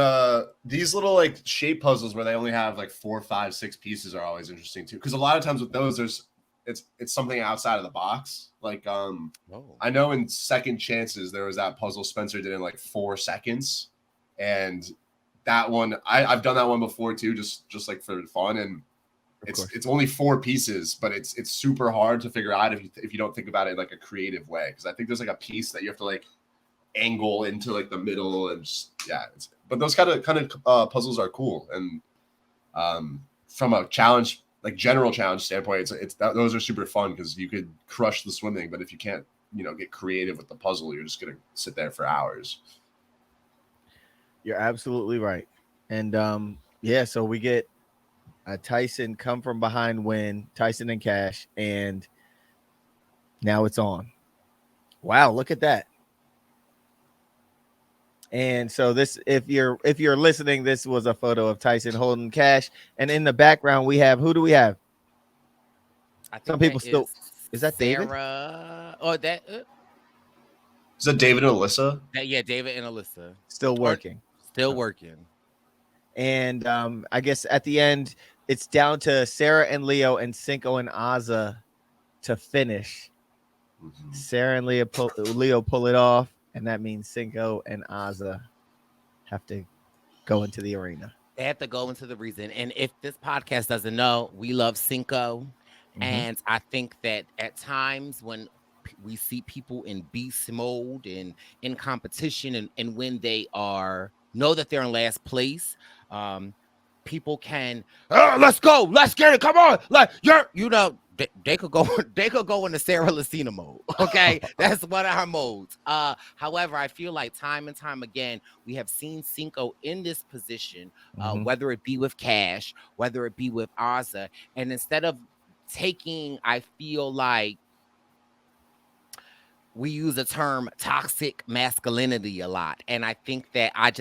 these little like shape puzzles where they only have like 4, 5, 6 pieces are always interesting too. Because a lot of times with those, it's something outside of the box. Like I know in Second Chances there was that puzzle Spencer did in like 4 seconds, and that one I've done that one before too, just like for fun, and it's only 4 pieces, but it's super hard to figure out if you don't think about it in like a creative way. Because I think there's like a piece that you have to like angle into like the middle, and but those kind of puzzles are cool, and from a challenge, like general challenge standpoint, those are super fun because you could crush the swimming, but if you can't get creative with the puzzle, you're just gonna sit there for hours. You're absolutely right. And so we get a Tyson come from behind win, Tyson and Cash, and now it's on. Wow, look at that. And so this, if you're listening, this was a photo of Tyson holding cash, and in the background we have, who do we have? I think some people still is that Sarah, David? or that is that David and Alyssa? Yeah, David and Alyssa still working. And I guess at the end it's down to Sarah and Leo and Cinco and Azza to finish. Sarah and Leo pull it off. And that means Cinco and Azza have to go into the arena. They have to go into the reason. And if this podcast doesn't know, we love Cinco. And I think that at times when we see people in beast mode and in competition, and when they know that they're in last place, people can, let's go, let's get it, come on, like they could go into Sarah Lucina mode. Okay, that's one of her modes. However, I feel like time and time again we have seen Cinco in this position, whether it be with Cash, whether it be with Azza, and instead of taking, I feel like we use the term toxic masculinity a lot. And I think that I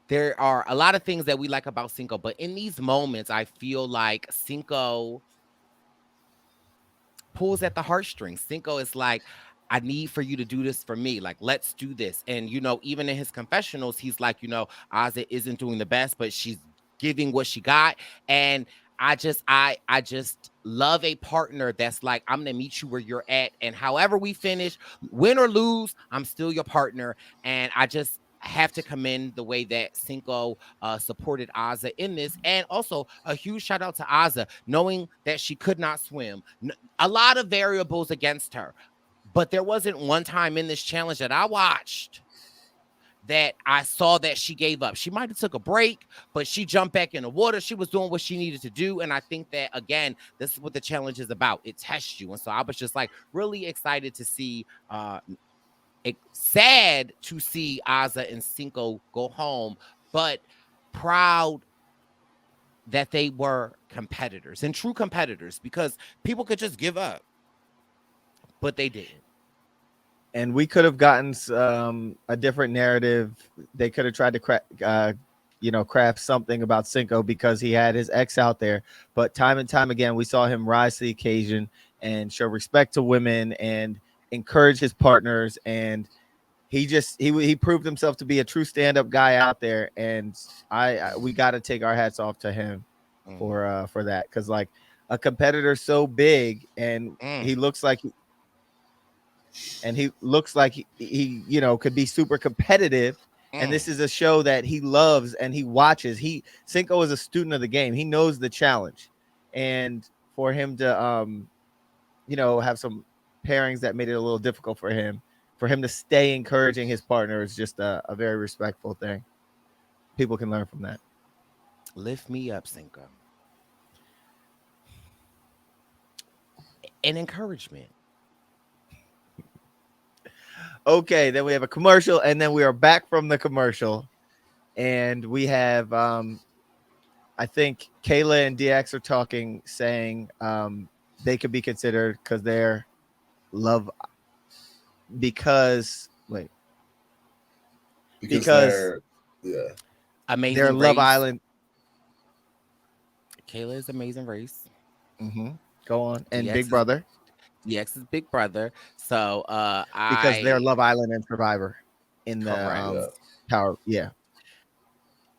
there are a lot of things that we like about Cinco, but in these moments, I feel like Cinco pulls at the heartstrings. Cinco is like, I need for you to do this for me. Like, let's do this. And, even in his confessionals, he's like, Ozzy isn't doing the best, but she's giving what she got. And I just love a partner that's like, I'm gonna meet you where you're at. And however we finish, win or lose, I'm still your partner. And I just have to commend the way that Cinco supported Azza in this. And also a huge shout out to Azza, knowing that she could not swim. A lot of variables against her. But there wasn't one time in this challenge that I watched that I saw that she gave up. She might have took a break, but she jumped back in the water. She was doing what she needed to do. And I think that, again, this is what the challenge is about. It tests you. And so I was just like really excited to see, sad to see Azza and Cinco go home, but proud that they were competitors and true competitors, because people could just give up, but they didn't. And we could have gotten a different narrative. They could have tried to craft something about Cinco because he had his ex out there. But time and time again, we saw him rise to the occasion and show respect to women and encourage his partners. And he proved himself to be a true stand-up guy out there. And we got to take our hats off to him for that, because like a competitor so big, and he looks like he could be super competitive. And this is a show that he loves and he watches. Cinco is a student of the game. He knows the challenge. And for him to have some pairings that made it a little difficult for him to stay encouraging his partner is just a very respectful thing. People can learn from that. Lift me up, Cinco. An encouragement. Okay, then we have a commercial, and then we are back from the commercial, and we have I think Kayla and DX are talking, saying they could be considered because they're because they're amazing. They're race. Love Island. Kayla is Amazing Race. Go on. And DX Big Brother. DX is Big Brother. So because they're Love Island and Survivor in the power. Yeah.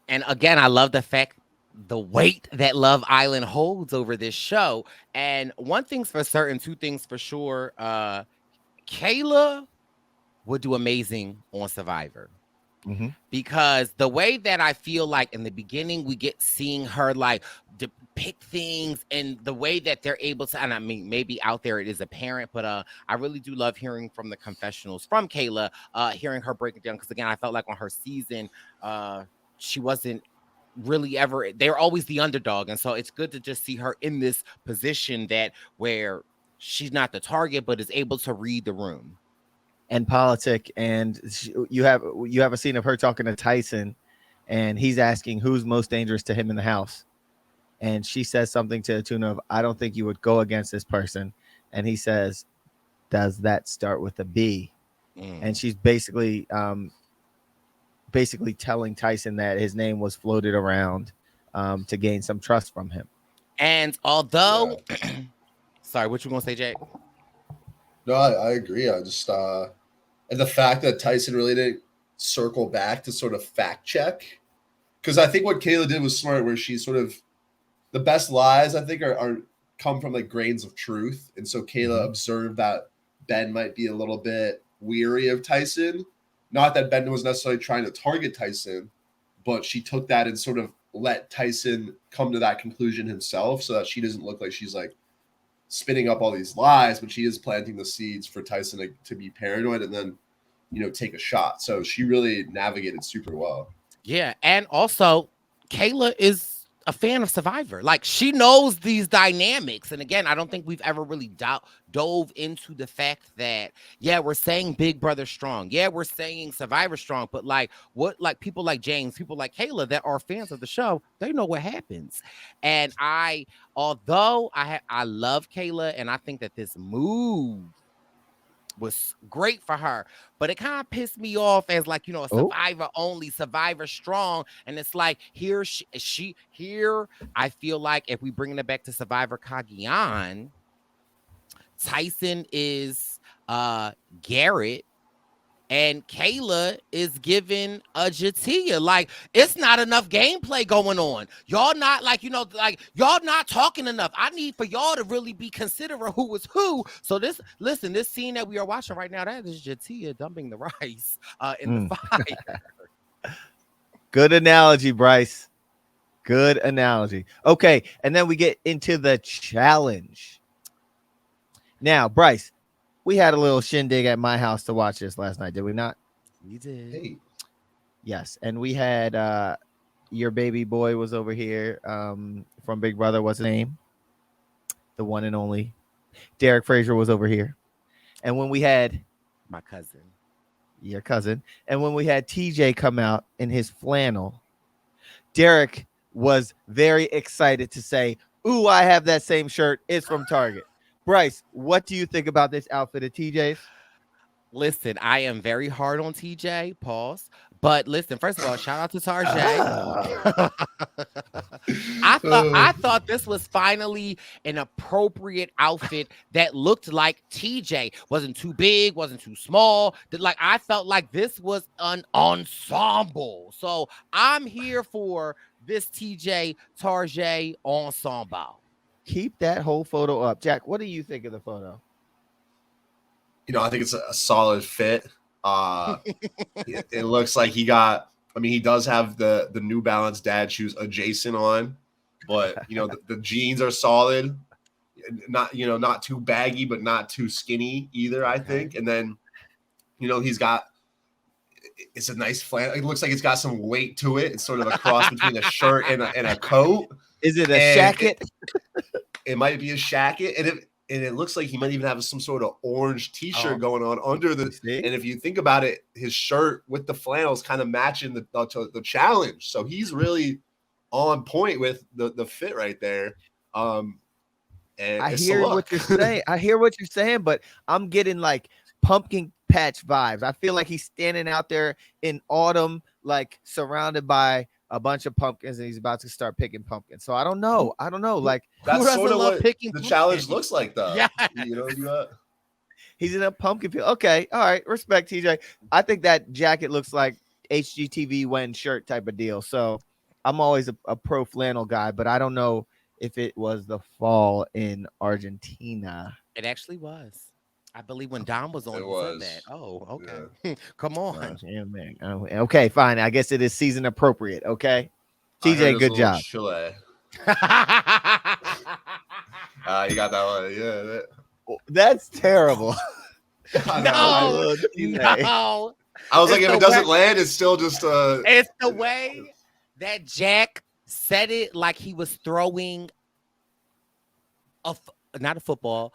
And again, I love the weight that Love Island holds over this show. And one thing's for certain, two things for sure. Kayla would do amazing on Survivor. Because the way that I feel like in the beginning, we get seeing her like depict things, and the way that they're able to, and I mean, maybe out there it is apparent, but I really do love hearing from the confessionals from Kayla, hearing her break it down. Because again, I felt like on her season, she wasn't really ever, they're always the underdog. And so it's good to just see her in this position where she's not the target, but is able to read the room. And politic, and you have a scene of her talking to Tyson, and he's asking who's most dangerous to him in the house, and she says something to the tune of, "I don't think you would go against this person," and he says, "Does that start with a B?" And she's basically telling Tyson that his name was floated around to gain some trust from him. And although, sorry, what you gonna say, Jake? No, I agree. I just and the fact that Tyson really didn't circle back to sort of fact check, because I think what Kayla did was smart, where she sort of, the best lies I think are come from like grains of truth, and so Kayla observed that Ben might be a little bit weary of Tyson. Not that Ben was necessarily trying to target Tyson, but she took that and sort of let Tyson come to that conclusion himself, so that she doesn't look like she's like spinning up all these lies, but she is planting the seeds for Tyson to be paranoid and then, take a shot. So she really navigated super well. Yeah. And also Kayla is a fan of Survivor. Like, she knows these dynamics. And again, I don't think we've ever really dove into the fact that, we're saying Big Brother strong. Yeah, we're saying Survivor strong. But people like James, people like Kayla that are fans of the show, they know what happens. And although I love Kayla, and I think that this move was great for her, but it kind of pissed me off as like, a survivor only, survivor strong. And it's like here here I feel like if we bring it back to Survivor Cagayan, Tyson is Garrett and Kayla is giving a Jatia. Like, it's not enough gameplay going on. Y'all not like, y'all not talking enough. I need for y'all to really be considering who is who. So this scene that we are watching right now, that is Jatia dumping the rice in the fire. Good analogy, Brice. Good analogy. Okay, and then we get into the challenge. Now, Brice, we had a little shindig at my house to watch this last night, did we not? We did. Hey. Yes, and we had your baby boy was over here from Big Brother. What's his name? The one and only Derek Frazier was over here. And when we had my cousin, your cousin, and when we had TJ come out in his flannel, Derek was very excited to say, "Ooh, I have that same shirt. It's from Target." Brice, what do you think about this outfit of TJ's? Listen, I am very hard on TJ. Pause. But listen, first of all, shout out to Tarjay. I thought this was finally an appropriate outfit that looked like TJ. Wasn't too big, wasn't too small. Like, I felt like this was an ensemble. So I'm here for this TJ Tarjay ensemble. Keep that whole photo up. Jack, what do you think of the photo? I think it's a solid fit. It looks like he does have the New Balance dad shoes adjacent on, but the jeans are solid. Not too baggy, but not too skinny either, I think. And then, it's a nice flannel. It looks like it's got some weight to it. It's sort of a cross between a shirt and a coat. Is it a jacket? It might be a shacket, and it looks like he might even have some sort of orange T-shirt going on under the. And if you think about it, his shirt with the flannels kind of matching the challenge. So he's really on point with the fit right there. And I hear what you're saying. I hear what you're saying, but I'm getting like pumpkin patch vibes. I feel like he's standing out there in autumn, like surrounded by a bunch of pumpkins, and he's about to start picking pumpkins. So I don't know. Like, that's sort of what picking the challenge looks like, though. Yeah, he's in a pumpkin field. Okay, all right, respect, TJ. I think that jacket looks like HGTV Wen shirt type of deal. So I'm always a pro flannel guy, but I don't know if it was the fall in Argentina. It actually was. I believe when Dom was on, he said that. Oh, okay. Yeah. Come on. Yeah, man. Okay, fine. I guess it is season appropriate. Okay. TJ, good job. Chile. You got that one. Yeah. That's terrible. No. I was like, if it doesn't land, it's still just It's the way that Jack said it, like he was throwing not a football,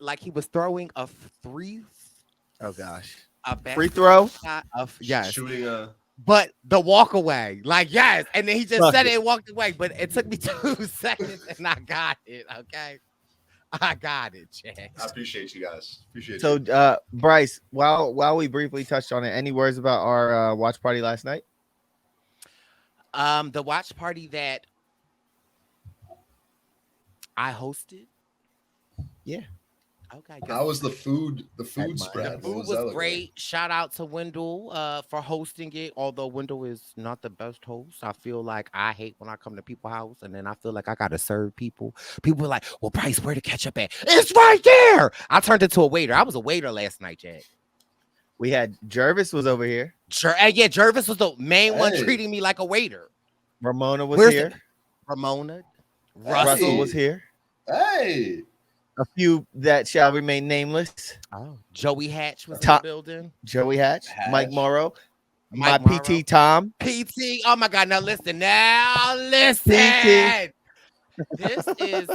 like he was throwing a free. Oh gosh, a free throw. Yes, shooting but the walk away, like yes, and then he just said it and walked away. But it took me 2 seconds, and I got it. Okay, I got it, Jack. I appreciate you guys. So, Brice, while we briefly touched on it, any words about our watch party last night? The watch party that I hosted. Yeah. Okay. How was the food? The food spread. The food was great. Like? Shout out to Wendell for hosting it. Although Wendell is not the best host, I feel like I hate when I come to people's house and then I feel like I gotta serve people. People are like, "Well, Brice, where the ketchup at? It's right there." I turned into a waiter. I was a waiter last night, Jack. We had Jervis was over here. Yeah, Jervis was the main one treating me like a waiter. Ramona was here. Ramona. Russell was here. Hey. A few that shall remain nameless. Oh, Joey Hatch was in the building. Joey Hatch. Mike Morrow. Mike my PT Tom. PT. Oh my God. Now listen. PT. This is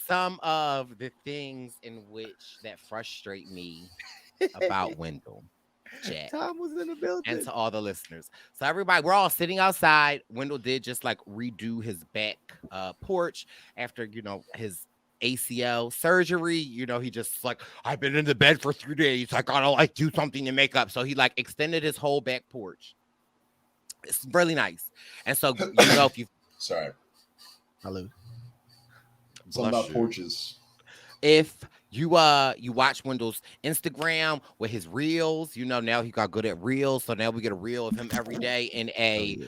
some of the things in which that frustrate me about Wendell. Jack. Tom was in the building. And to all the listeners. So everybody, we're all sitting outside. Wendell did just like redo his back porch after, his ACL surgery. You know, he just like, I've been in the bed for 3 days. I gotta like do something to make up. So he like extended his whole back porch. It's really nice. And so, you know, if you Sorry. Hello. Something about porches. If you watch Wendell's Instagram with his reels, you know, now he got good at reels. So now we get a reel of him every day in a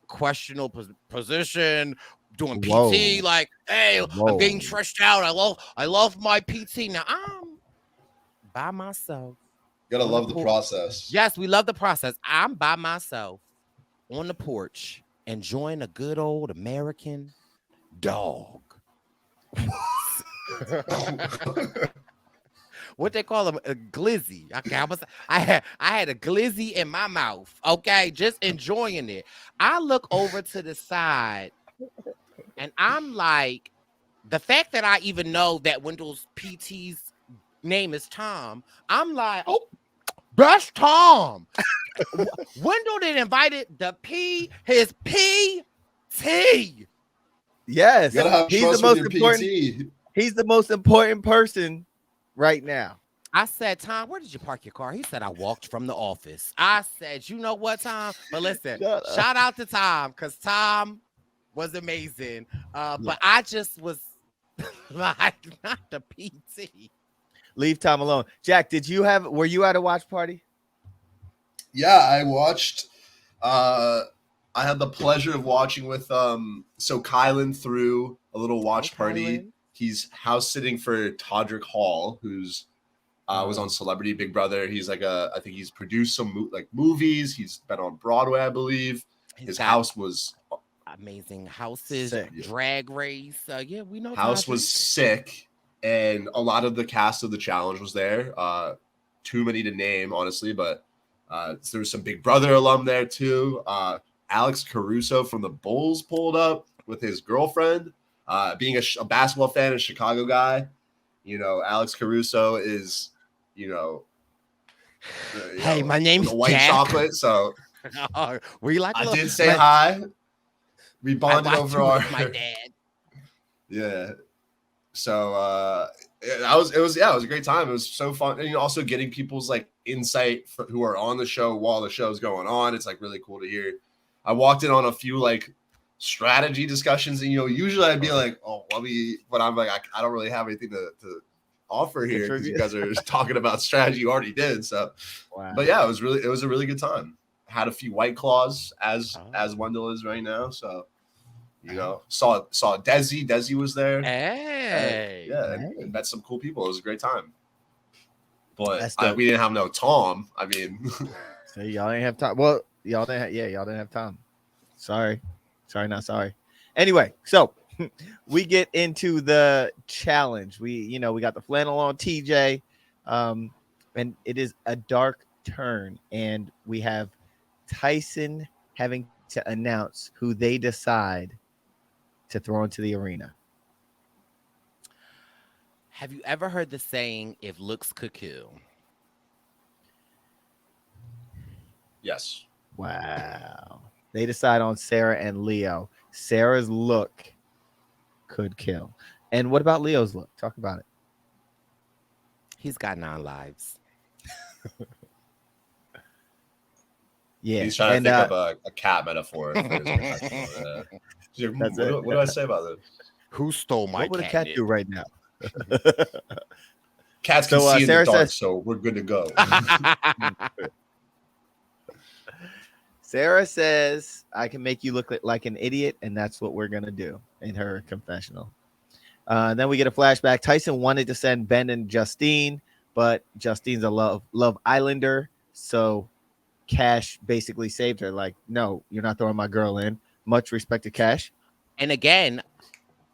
questionable position doing PT. Like, hey, I'm getting stretched out. I love my PT. Now I'm by myself. You gotta love the process. Yes, we love the process. I'm by myself on the porch enjoying a good old American dog. What they call them, a glizzy. Okay, I had a glizzy in my mouth. Okay, just enjoying it. I look over to the side, and I'm like, the fact that I even know that Wendell's PT's name is Tom. I'm like, oh, that's Tom. Wendell did invited his PT. Yes, he's the most important. He's the most important person right now. I said, Tom, where did you park your car? He said, I walked from the office. I said, you know what, Tom? But listen, shout out to Tom, because Tom was amazing. But I just was like, not the PT. Leave Tom alone. Jack, were you at a watch party? Yeah, I watched. I had the pleasure of watching with so Kylan threw a little watch party. Kylan. He's house sitting for Todrick Hall, who's was on Celebrity Big Brother. He's like I think he's produced some movies. He's been on Broadway, I believe. His house was amazing. Houses, sick. Drag Race. Yeah, we know. House was sick, and a lot of the cast of the challenge was there. Too many to name, honestly, but there was some Big Brother alum there too. Alex Caruso from the Bulls pulled up with his girlfriend. Being a basketball fan, a Chicago guy, you know, Alex Caruso is, hey, my name's white Jack. chocolate. So we like. I did say hi. We bonded over my dad. Yeah. So it was a great time. It was so fun, and also getting people's like insight who are on the show while the show's going on. It's like really cool to hear. I walked in on a few like strategy discussions, and usually I'd be like, oh, but I'm like, I don't really have anything to offer here because you guys are talking about strategy you already did. So, wow. But yeah, it was a really good time. Had a few White Claws as Wendell is right now. So, saw Desi. Desi was there. Hey, and met some cool people. It was a great time. But we didn't have no Tom. I mean, so y'all didn't have time. Well, y'all didn't have time. Sorry, not sorry. Anyway, so we get into the challenge. We got the flannel on TJ, and it is a dark turn, and we have Tyson having to announce who they decide to throw into the arena. Have you ever heard the saying, if looks could kill? Yes. Wow. They decide on Sarah and Leo. Sarah's look could kill. And what about Leo's look? Talk about it. He's got 9 lives. Yeah. He's trying to think of a cat metaphor. For his what do I say about this? Who stole my cat? What would a cat do right now? Cats can see in the dark, so we're good to go. Sarah says, I can make you look like an idiot, and that's what we're going to do in her confessional. Then we get a flashback. Tyson wanted to send Ben and Justine, but Justine's a Love Islander, so Cash basically saved her. Like, no, you're not throwing my girl in. Much respect to Cash. And again,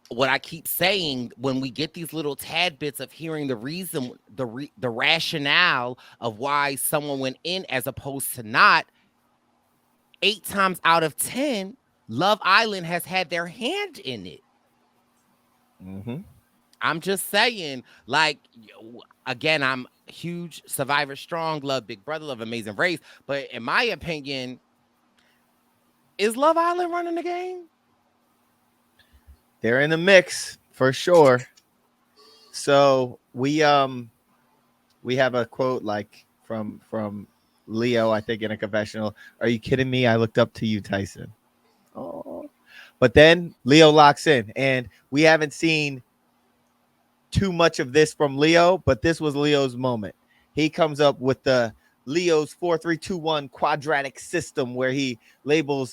what I keep saying, when we get these little tad bits of hearing the reason, the rationale of why someone went in as opposed to not, 8 times out of 10, Love Island has had their hand in it. Mm-hmm. I'm just saying, like, again, I'm huge Survivor Strong, love Big Brother, love Amazing Race, but in my opinion, is Love Island running the game? They're in the mix for sure. So we have a quote like from Leo, I think, in a confessional. Are you kidding me? I looked up to you, Tyson. Oh, but then Leo locks in, and we haven't seen too much of this from Leo, but this was Leo's moment. He comes up with the Leo's 4-3-2-1 quadratic system where he labels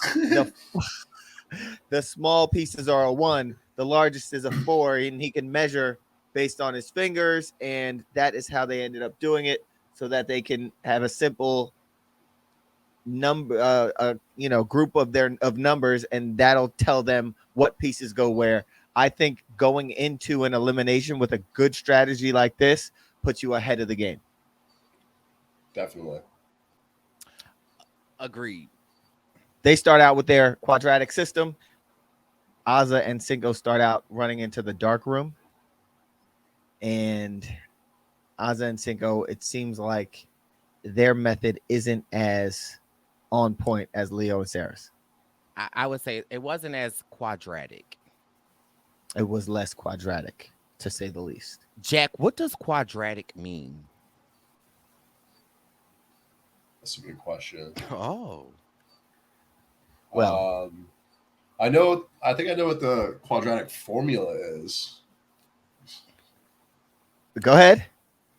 the small pieces are a 1, the largest is a 4, and he can measure based on his fingers, and that is how they ended up doing it so that they can have a simple number group of numbers, and that'll tell them what pieces go where. I think going into an elimination with a good strategy like this puts you ahead of the game. Definitely. Agreed. They start out with their quadratic system. Azza and Cinco start out running into the dark room, and Azza and Cinco, it seems like their method isn't as on point as Leo and Sarah's. I would say it wasn't as quadratic. It was less quadratic, to say the least. Jack, what does quadratic mean? That's a good question. Oh. Well, I think I know what the quadratic formula is. Go ahead.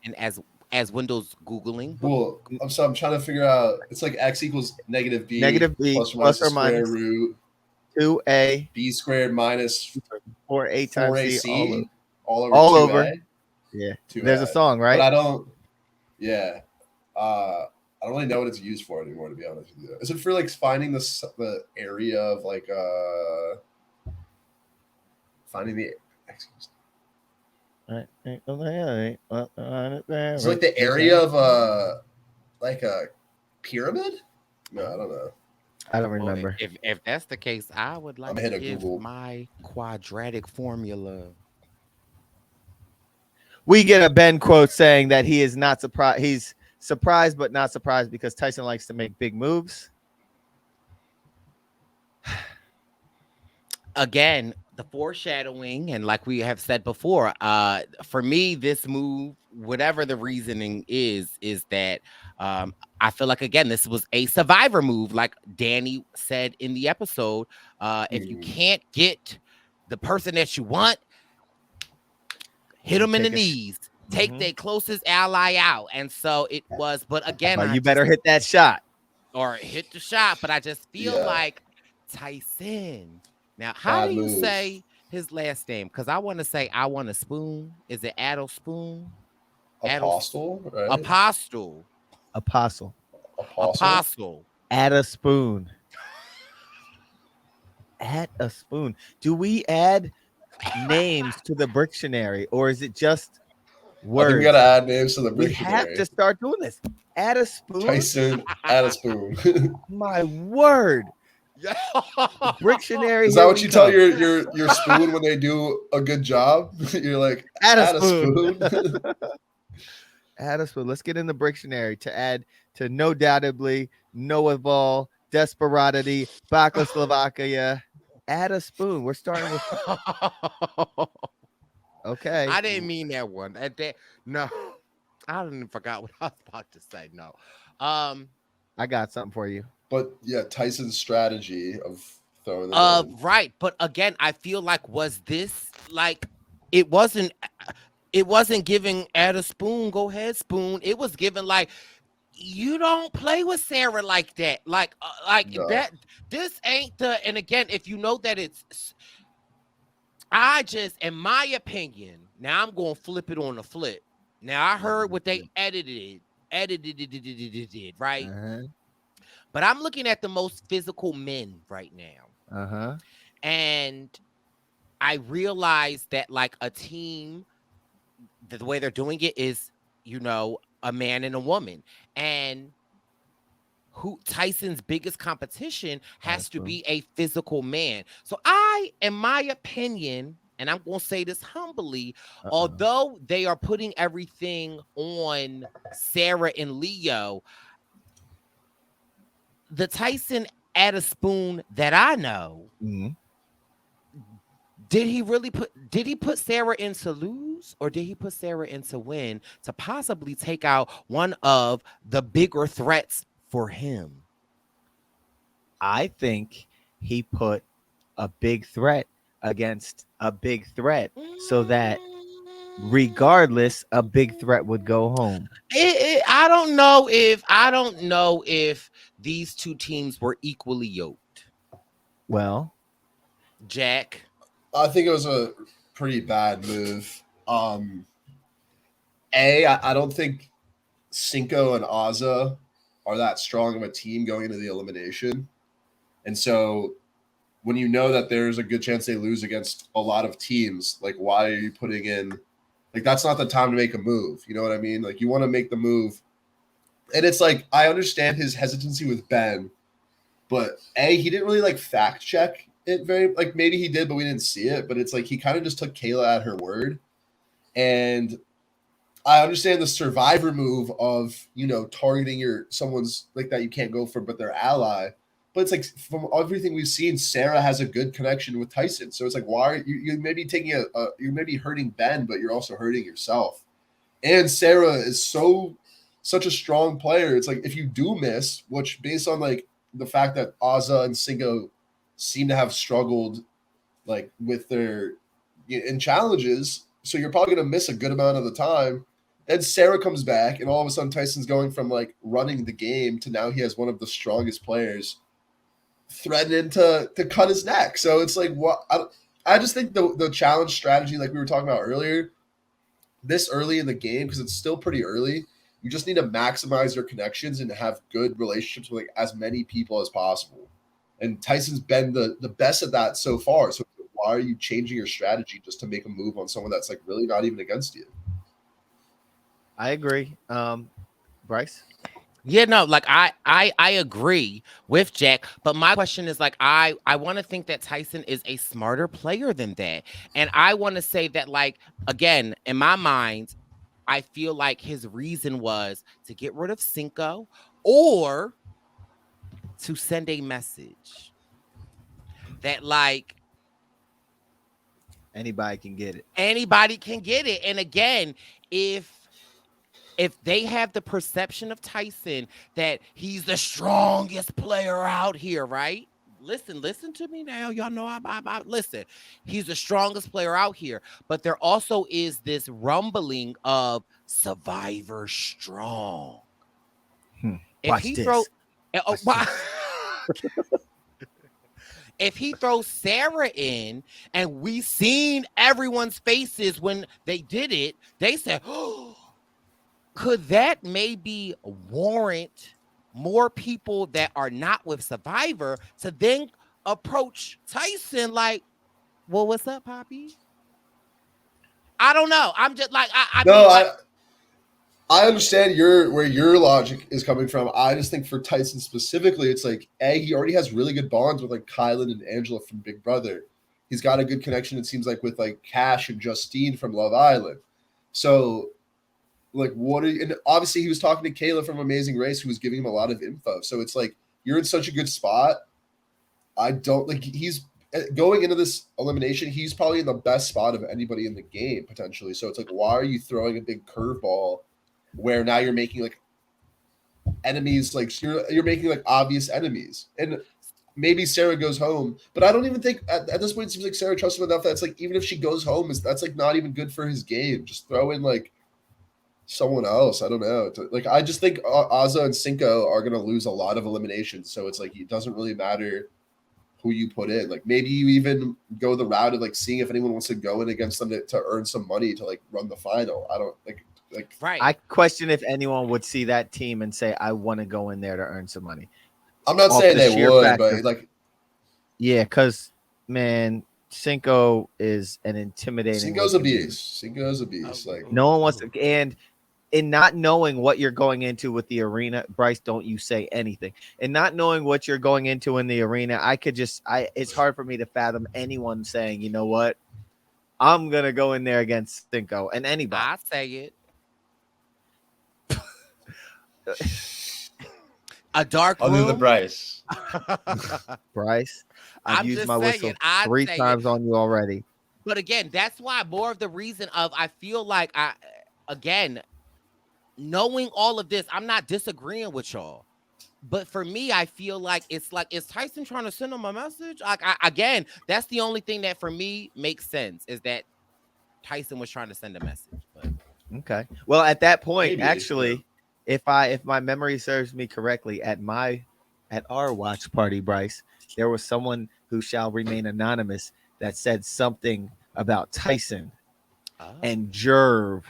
And as Wendell's Googling. Well, I'm trying to figure out. It's like x equals negative b plus or minus square root 2a b squared minus 4a times 4ac c all all 2A, over. Yeah. 2A. There's a song, right? But I don't. Yeah. I don't really know what it's used for anymore, to be honest with you. Is it for like finding the area of like finding the excuse? It's like the area of like a pyramid? No, I don't know. I don't remember. Well, if that's the case, I would like to give Google. my quadratic formula. We get a Ben quote saying that he is not surprised. He's surprised but not surprised because Tyson likes to make big moves. Again, the foreshadowing, and like we have said before, for me, this move, whatever the reasoning is that I feel like, again, this was a survivor move, like Danny said in the episode. If you can't get the person that you want, hit them in the knees. Take their closest ally out. And so it was, but again, you better hit that shot. Or hit the shot, but I just feel like Tyson. Now, how do you say his last name? Because I want to say I want a spoon. Is it Adel Spoon? Apostle, right? Apostle. Add a spoon. Add a spoon. Do we add names to the Brictionary, or is it just words? I think we gotta add names to the Brictionary. We have to start doing this. Add a spoon. Tyson, add a spoon. My word. Brictionary. Is that what you tell your spoon when they do a good job? You're like, add a spoon. Add a spoon. Let's get in the Brictionary to add to No Doubtably, Noah Vol, Desperadity, Czechoslovakia. Add a spoon. We're starting with. Okay. I didn't mean that one. No, I didn't forgot what I was about to say. No. I got something for you. But yeah, Tyson's strategy of throwing them in. Right. But again, I feel like was this like it wasn't giving add a spoon, go ahead, spoon. It was given like you don't play with Sarah like that. Like no. That this ain't the, and again, if you know that it's in my opinion, now I'm gonna flip it on the flip. Now I heard what they edited, right? Uh-huh. But I'm looking at the most physical men right now. Uh-huh. And I realized that like a team, the way they're doing it is, a man and a woman. And Tyson's biggest competition has to be a physical man. So in my opinion, and I'm going to say this humbly, although they are putting everything on Sarah and Leo, the Tyson add a spoon that I know Did he put Sarah in to lose, or did he put Sarah in to win to possibly take out one of the bigger threats for him? I think he put a big threat against a big threat so that regardless, a big threat would go home. I don't know if these two teams were equally yoked. Well, Jack, I think it was a pretty bad move. I don't think Cinco and Azza are that strong of a team going into the elimination. And so when you know that there's a good chance they lose against a lot of teams, like, why are you putting in, like, that's not the time to make a move. You know what I mean? Like, you want to make the move. And it's like, I understand his hesitancy with Ben, but he didn't really like fact check it very, like, maybe he did, but we didn't see it. But it's like, he kind of just took Kayla at her word. And I understand the survivor move of, you know, targeting someone's like that you can't go for, but their ally. But it's like, from everything we've seen, Sarah has a good connection with Tyson. So it's like, why are you maybe taking you maybe hurting Ben, but you're also hurting yourself. And Sarah is such a strong player. It's like, if you do miss, which based on like the fact that Azza and Cinco seem to have struggled like with their in challenges, so you're probably going to miss a good amount of the time. Then Sarah comes back, and all of a sudden Tyson's going from like running the game to now he has one of the strongest players threatening to cut his neck. So it's like, what? I just think the challenge strategy, like we were talking about earlier, this early in the game, because it's still pretty early, you just need to maximize your connections and have good relationships with like as many people as possible. And Tyson's been the best at that so far. So why are you changing your strategy just to make a move on someone that's like really not even against you? I agree. Brice? Yeah, no, like I agree with Jack, but my question is like I want to think that Tyson is a smarter player than that. And I want to say that, like, again, in my mind, I feel like his reason was to get rid of Cinco or to send a message that, like, Anybody can get it. Anybody can get it. And again, if they have the perception of Tyson that he's the strongest player out here, right? Listen to me now. Y'all know I listen. He's the strongest player out here, but there also is this rumbling of Survivor strong. Watch this. If he throws Sarah in, and we seen everyone's faces when they did it, they said, "Oh." Could that maybe warrant more people that are not with Survivor to then approach Tyson like, well, what's up, Poppy? I don't know. I'm just like, I understand where your logic is coming from. I just think for Tyson specifically, it's like, he already has really good bonds with like Kylan and Angela from Big Brother. He's got a good connection, it seems like, with like Cash and Justine from Love Island. So, like, and obviously he was talking to Kayla from Amazing Race, who was giving him a lot of info. So it's like, you're in such a good spot. I don't like, he's going into this elimination, he's probably in the best spot of anybody in the game potentially. So it's like, why are you throwing a big curveball where now you're making like enemies, like you're making like obvious enemies? And maybe Sarah goes home, but I don't even think at this point it seems like Sarah trusts him enough that's like, even if she goes home, that's like not even good for his game. Just throw in like someone else. I don't know. Like, I just think Azza and Cinco are going to lose a lot of eliminations. So it's like, it doesn't really matter who you put in. Like, maybe you even go the route of like seeing if anyone wants to go in against them to earn some money to like run the final. I don't like right. I question if anyone would see that team and say, I want to go in there to earn some money. I'm not saying they would, but like, yeah, because man, Cinco is an intimidating. Cinco's a beast. Like, no one wants to, and in not knowing what you're going into with the arena, Brice, don't you say anything. And not knowing what you're going into in the arena, it's hard for me to fathom anyone saying, you know what, I'm gonna go in there against Cinco and anybody. I say it. A dark room. I'll do the Brice. Brice, I've used my whistle 3 times on you already. But again, that's why more of the reason of I feel like again, knowing all of this, I'm not disagreeing with y'all. But for me, I feel like is Tyson trying to send him a message? Again, that's the only thing that for me makes sense is that Tyson was trying to send a message. But Okay. Well, at that point, Maybe, actually, if my memory serves me correctly, at our watch party, Brice, there was someone who shall remain anonymous that said something about Tyson, and Jerv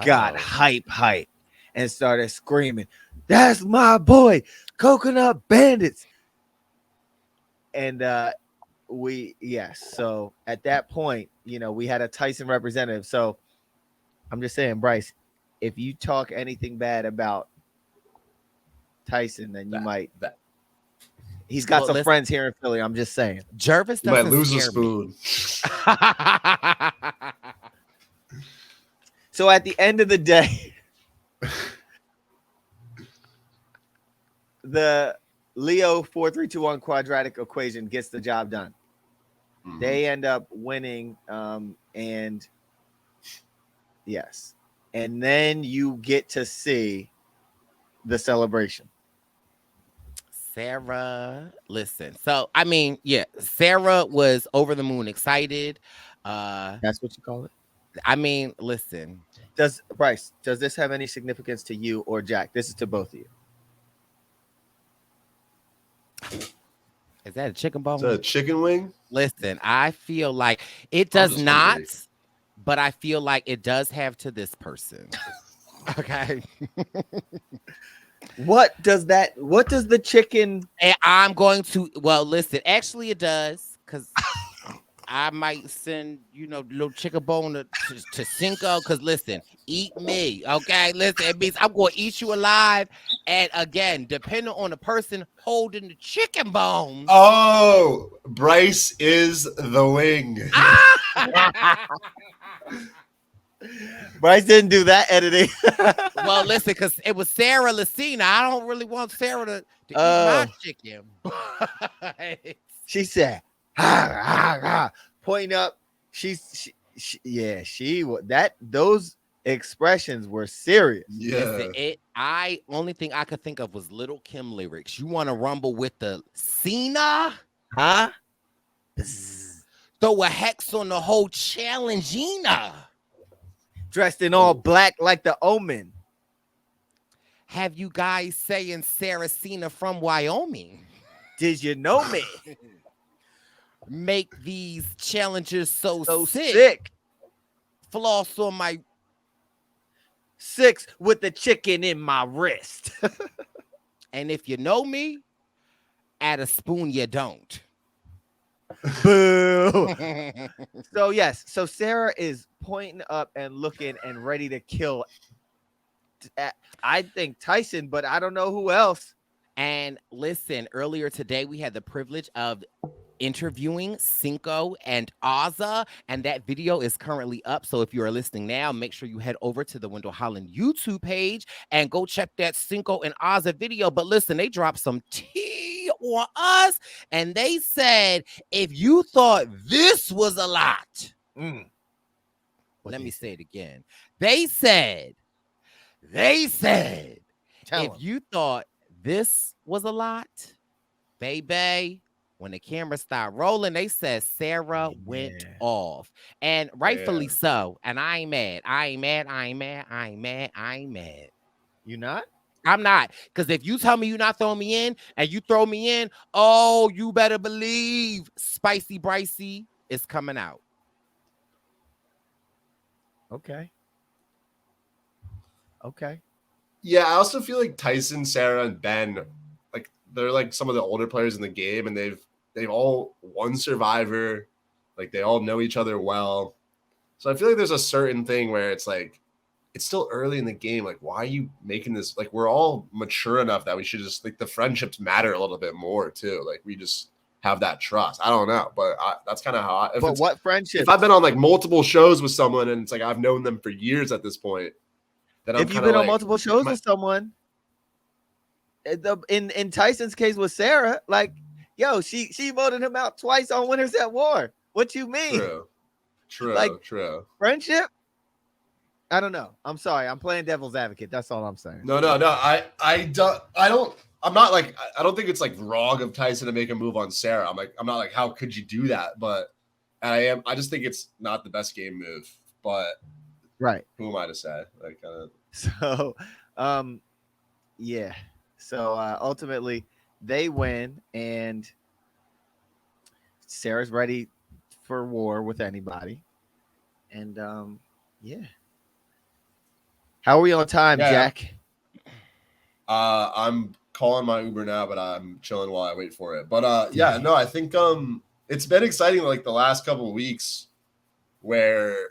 got hype and started screaming, "That's my boy, Coconut Bandits!" And so at that point, we had a Tyson representative. So I'm just saying, Brice, if you talk anything bad about Tyson, then you might. He's got some friends here in Philly. I'm just saying. Jervis You might doesn't lose a scare me. spoon. So at the end of the day, the Leo 4321 quadratic equation gets the job done. Mhm. They end up winning, and yes, and then you get to see the celebration. Sarah, listen. So I mean, yeah, Sarah was over the moon excited. That's what you call it. I mean, listen. Brice, does this have any significance to you or Jack? This is to both of you. Is that a chicken bone? Is that a chicken wing? Listen, I feel like it does not, but I feel like it does have to this person. Okay. What does the chicken? And I'm going to, well, listen, actually it does, because I might send, little chicken bone to Cinco, because listen, eat me, okay? Listen, it means I'm going to eat you alive. And again, depending on the person holding the chicken bone. Oh, Brice is the wing. Brice didn't do that editing. Well, listen, because it was Sarah Lucina. I don't really want Sarah to eat my chicken. She said, ha, ha, ha, pointing up. Those expressions were serious. Yeah. Listen, only thing I could think of was Little Kim lyrics. You want to rumble with the Cena? Huh? Throw a hex on the whole challengina. Dressed in all black like the Omen. Have you guys saying Sarah Cena from Wyoming? Did you know me? Make these challenges so sick. Floss on my 6 with the chicken in my wrist. And if you know me, add a spoon you don't. Boo. So Sarah is pointing up and looking and ready to kill, I think, Tyson, but I don't know who else. And listen, earlier today we had the privilege of interviewing Cinco and Ozza, and that video is currently up. So if you are listening now, make sure you head over to the Wendell Holland YouTube page and go check that Cinco and Ozza video. But listen, they dropped some tea on us, and they said, if you thought this was a lot, let me say it again. They said, if you thought this was a lot, baby, when the camera started rolling, they said Sarah went off. And rightfully so. And I ain't mad. You not? I'm not. Because if you tell me you're not throwing me in and you throw me in, oh, you better believe Spicy Bricey is coming out. Okay. Yeah, I also feel like Tyson, Sarah, and Ben, like they're like some of the older players in the game, and they've all won Survivor, like they all know each other well. So I feel like there's a certain thing where it's like it's still early in the game. Like, why are you making this? Like, we're all mature enough that we should just like the friendships matter a little bit more too. Like, we just have that trust. I don't know, but that's kind of how. But what friendship? If I've been on like multiple shows with someone and it's like I've known them for years at this point. If you've been on multiple shows with someone, in Tyson's case with Sarah, like, yo, she voted him out twice on Winners at War. What you mean? True. True, Like, true. friendship? I don't know. I'm sorry. I'm playing devil's advocate. That's all I'm saying. No. I don't think it's like wrong of Tyson to make a move on Sarah. I'm not like, how could you do that? But I just think it's not the best game move. But Right. who am I to say? Like, So, yeah. So ultimately, they win, and Sarah's ready for war with anybody. And yeah. How are we on time, Yeah. Jack? I'm calling my Uber now, but I'm chilling while I wait for it. But yeah, no, I think it's been exciting like the last couple of weeks where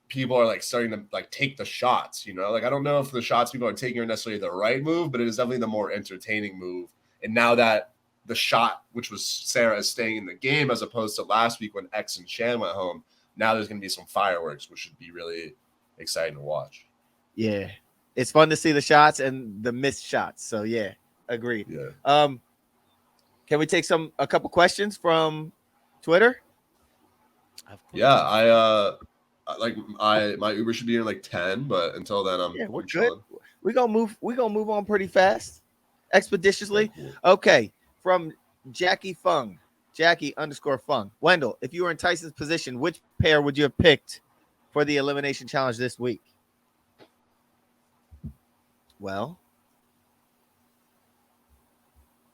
people are like starting to like take the shots, you know? Like I don't know if the shots people are taking are necessarily the right move, but it is definitely the more entertaining move. And now that the shot, which was Sarah, is staying in the game as opposed to last week when X and Shan went home, now there's going to be some fireworks, which should be really exciting to watch. Yeah. It's fun to see the shots and the missed shots. So yeah, agreed. Yeah. Can we take a couple questions from Twitter? Yeah, my Uber should be in like 10, but until then I'm we're I'm good. chilling. We're gonna move on pretty fast, expeditiously. Okay, cool. Okay, from Jackie Fung, Jackie_Fung. Wendell, if you were in Tyson's position, which pair would you have picked for the elimination challenge this week? Well,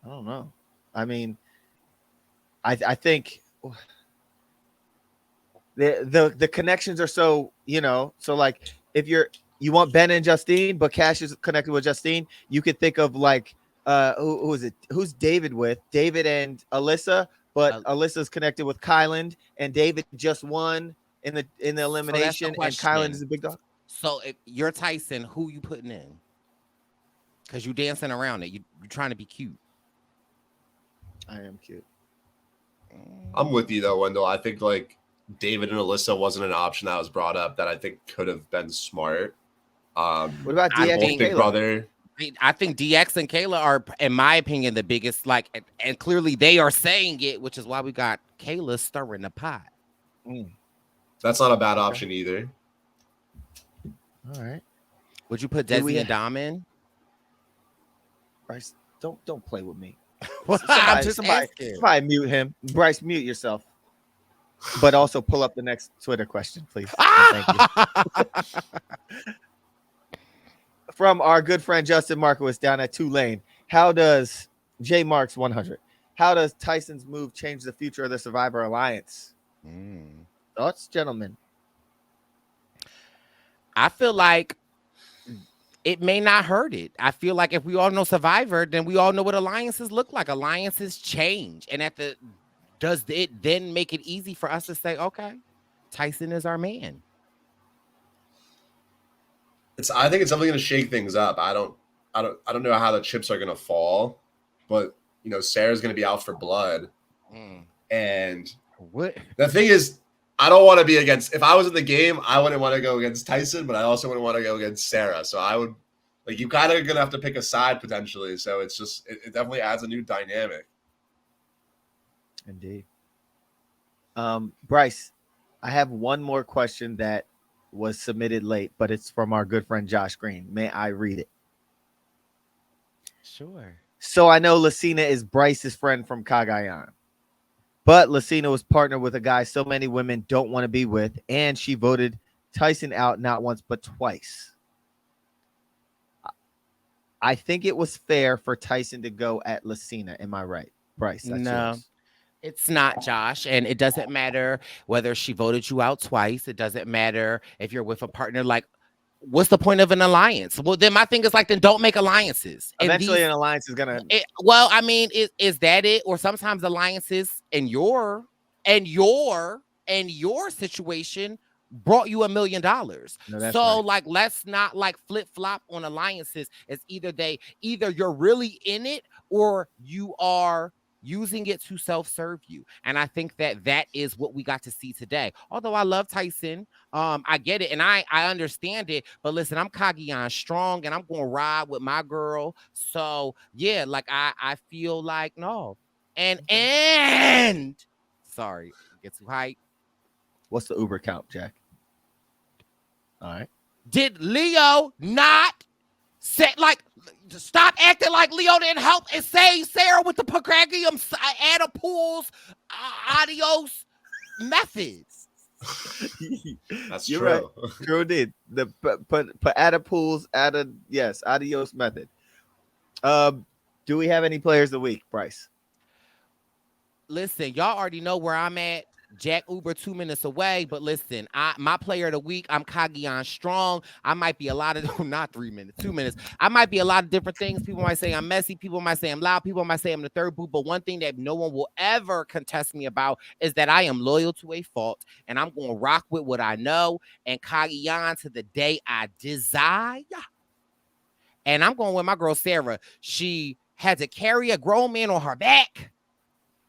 I don't know. I mean, I think the connections are so, so like if you want Ben and Justine, but Cash is connected with Justine, you could think of like who is it? Who's David with? David and Alyssa, but Alyssa's connected with Kyland, and David just won in the elimination, and Kyland is a big dog. So if you're Tyson, who you putting in? Because you dancing around it. You're trying to be cute. I am cute. I'm with you though, Wendell. I think like David and Alyssa wasn't an option that was brought up that I think could have been smart. What about DX and Big Brother? I think DX and Kayla are, in my opinion, the biggest. Like, and clearly they are saying it, which is why we got Kayla stirring the pot. That's not a bad option either. All right. Would you put Desi and Dom in? Brice, don't play with me. Somebody mute him. Brice, mute yourself. But also pull up the next Twitter question, please. Thank you. From our good friend Justin Markowitz down at Tulane. How does J Marks 100? How does Tyson's move change the future of the Survivor Alliance? Thoughts, gentlemen? I feel like it may not hurt it. I feel like if we all know Survivor, then we all know what alliances look like. Alliances change. And does it then make it easy for us to say, okay, Tyson is our man? I think it's definitely going to shake things up. I don't know how the chips are going to fall, but Sarah's going to be out for blood. And what the thing is, I don't want to be against. If I was in the game, I wouldn't want to go against Tyson, but I also wouldn't want to go against Sarah. So I would you kind of gonna have to pick a side potentially. So it's just it definitely adds a new dynamic. Indeed. Brice, I have one more question that was submitted late, but it's from our good friend Josh Green. May I read it? Sure. So I know Lucina is Bryce's friend from Cagayan. But Lucina was partnered with a guy so many women don't want to be with, and she voted Tyson out not once but twice. I think it was fair for Tyson to go at Lucina. Am I right, Brice? That's yours. It's not, Josh, and it doesn't matter whether she voted you out twice. It doesn't matter if you're with a partner. Like, what's the point of an alliance? Well, then my thing is like, then don't make alliances. Eventually, an alliance is gonna. I mean, is that it? Or sometimes alliances in your situation brought you $1 million. No, so right. Like, let's not like flip flop on alliances. It's either you're really in it or you are using it to self-serve you. And I think that is what we got to see today. Although I love Tyson, I get it and I understand it. But listen, I'm Cagayan strong and I'm going to ride with my girl. So yeah, like I feel like no. And sorry, get too hype. What's the Uber count, Jack? All right. Did Leo not stop acting like Leo didn't help and save Sarah with the Pythagorean adios methods? That's You're true. right. True did. The adios method. Do we have any players of the week, Brice? Listen, y'all already know where I'm at. Jack Uber 2 minutes away, but listen, my player of the week, I'm Kagion Strong. I might be a lot of not 3 minutes, 2 minutes. I might be a lot of different things. People might say I'm messy. People might say I'm loud. People might say I'm the third boot. But one thing that no one will ever contest me about is that I am loyal to a fault, and I'm going to rock with what I know and Kagion to the day I desire. And I'm going with my girl Sarah. She had to carry a grown man on her back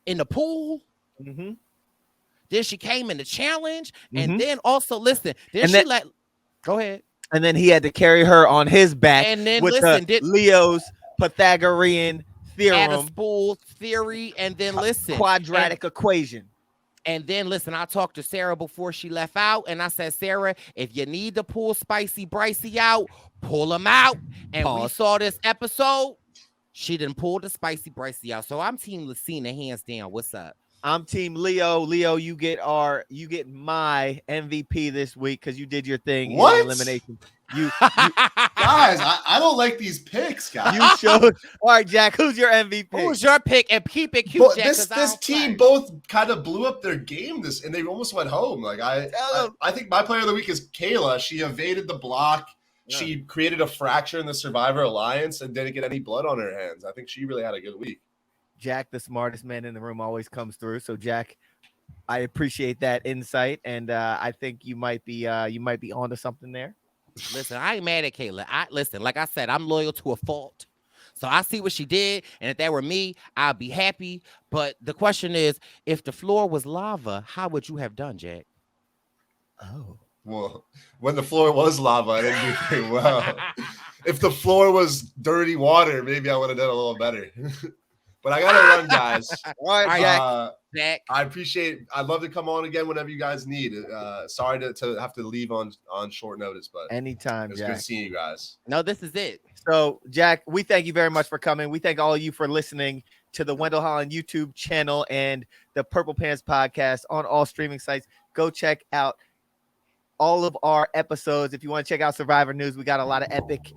in the pool. Mm-hmm. Then she came in the challenge, and then also listen. Go ahead. And then he had to carry her on his back, and then with Leo's Pythagorean theorem, spool theory, and then listen, quadratic equation. And then listen, I talked to Sarah before she left out, and I said, Sarah, if you need to pull Spicy Bricey out, pull him out. And we saw this episode. She didn't pull the Spicy Bricey out. So I'm Team Lucina, hands down. What's up? I'm Team Leo. Leo, you get my MVP this week because you did your thing in elimination. You guys, I don't like these picks, guys. You showed. All right, Jack, who's your MVP? Who's your pick? And keep it cute, Jack. This team both kind of blew up their game and they almost went home. Like I think my player of the week is Kayla. She evaded the block. Yeah. She created a fracture in the Survivor Alliance and didn't get any blood on her hands. I think she really had a good week. Jack, the smartest man in the room, always comes through. So, Jack, I appreciate that insight, and I think you might be onto something there. Listen, I ain't mad at Kayla. Listen, like I said, I'm loyal to a fault. So I see what she did, and if that were me, I'd be happy. But the question is, if the floor was lava, how would you have done, Jack? Oh, well, when the floor was lava, I didn't do very well. If the floor was dirty water, maybe I would have done a little better. But I gotta run, guys. All right, Jack. I appreciate. I'd love to come on again whenever you guys need. Sorry to have to leave on short notice, but anytime. It's Jack. good seeing you guys. No, this is it. So, Jack, we thank you very much for coming. We thank all of you for listening to the Wendell Holland YouTube channel and the Purple Pants podcast on all streaming sites. Go check out all of our episodes. If you want to check out Survivor News, we got a lot of epic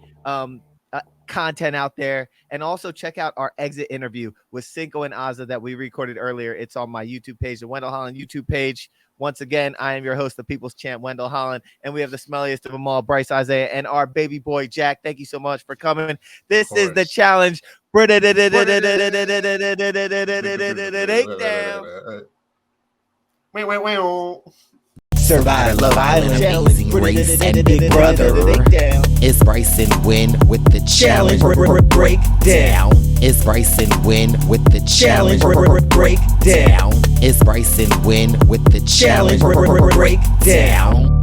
content out there, and also check out our exit interview with Cinco and Azza that we recorded earlier. It's on my YouTube page, the Wendell Holland YouTube page. Once again, I am your host, the People's Champ, Wendell Holland, and we have the smelliest of them all, Brice Isaiah, and our baby boy Jack. Thank you so much for coming. This is the challenge. Break down. Survivor, Love Island, Amazing Race, and Big Brother. It's Brice and Wendell with the challenge. Break down. It's Brice and Wendell with the Challenge. challenge. Break down. It's Brice and Wendell with the Challenge. challenge. Break down.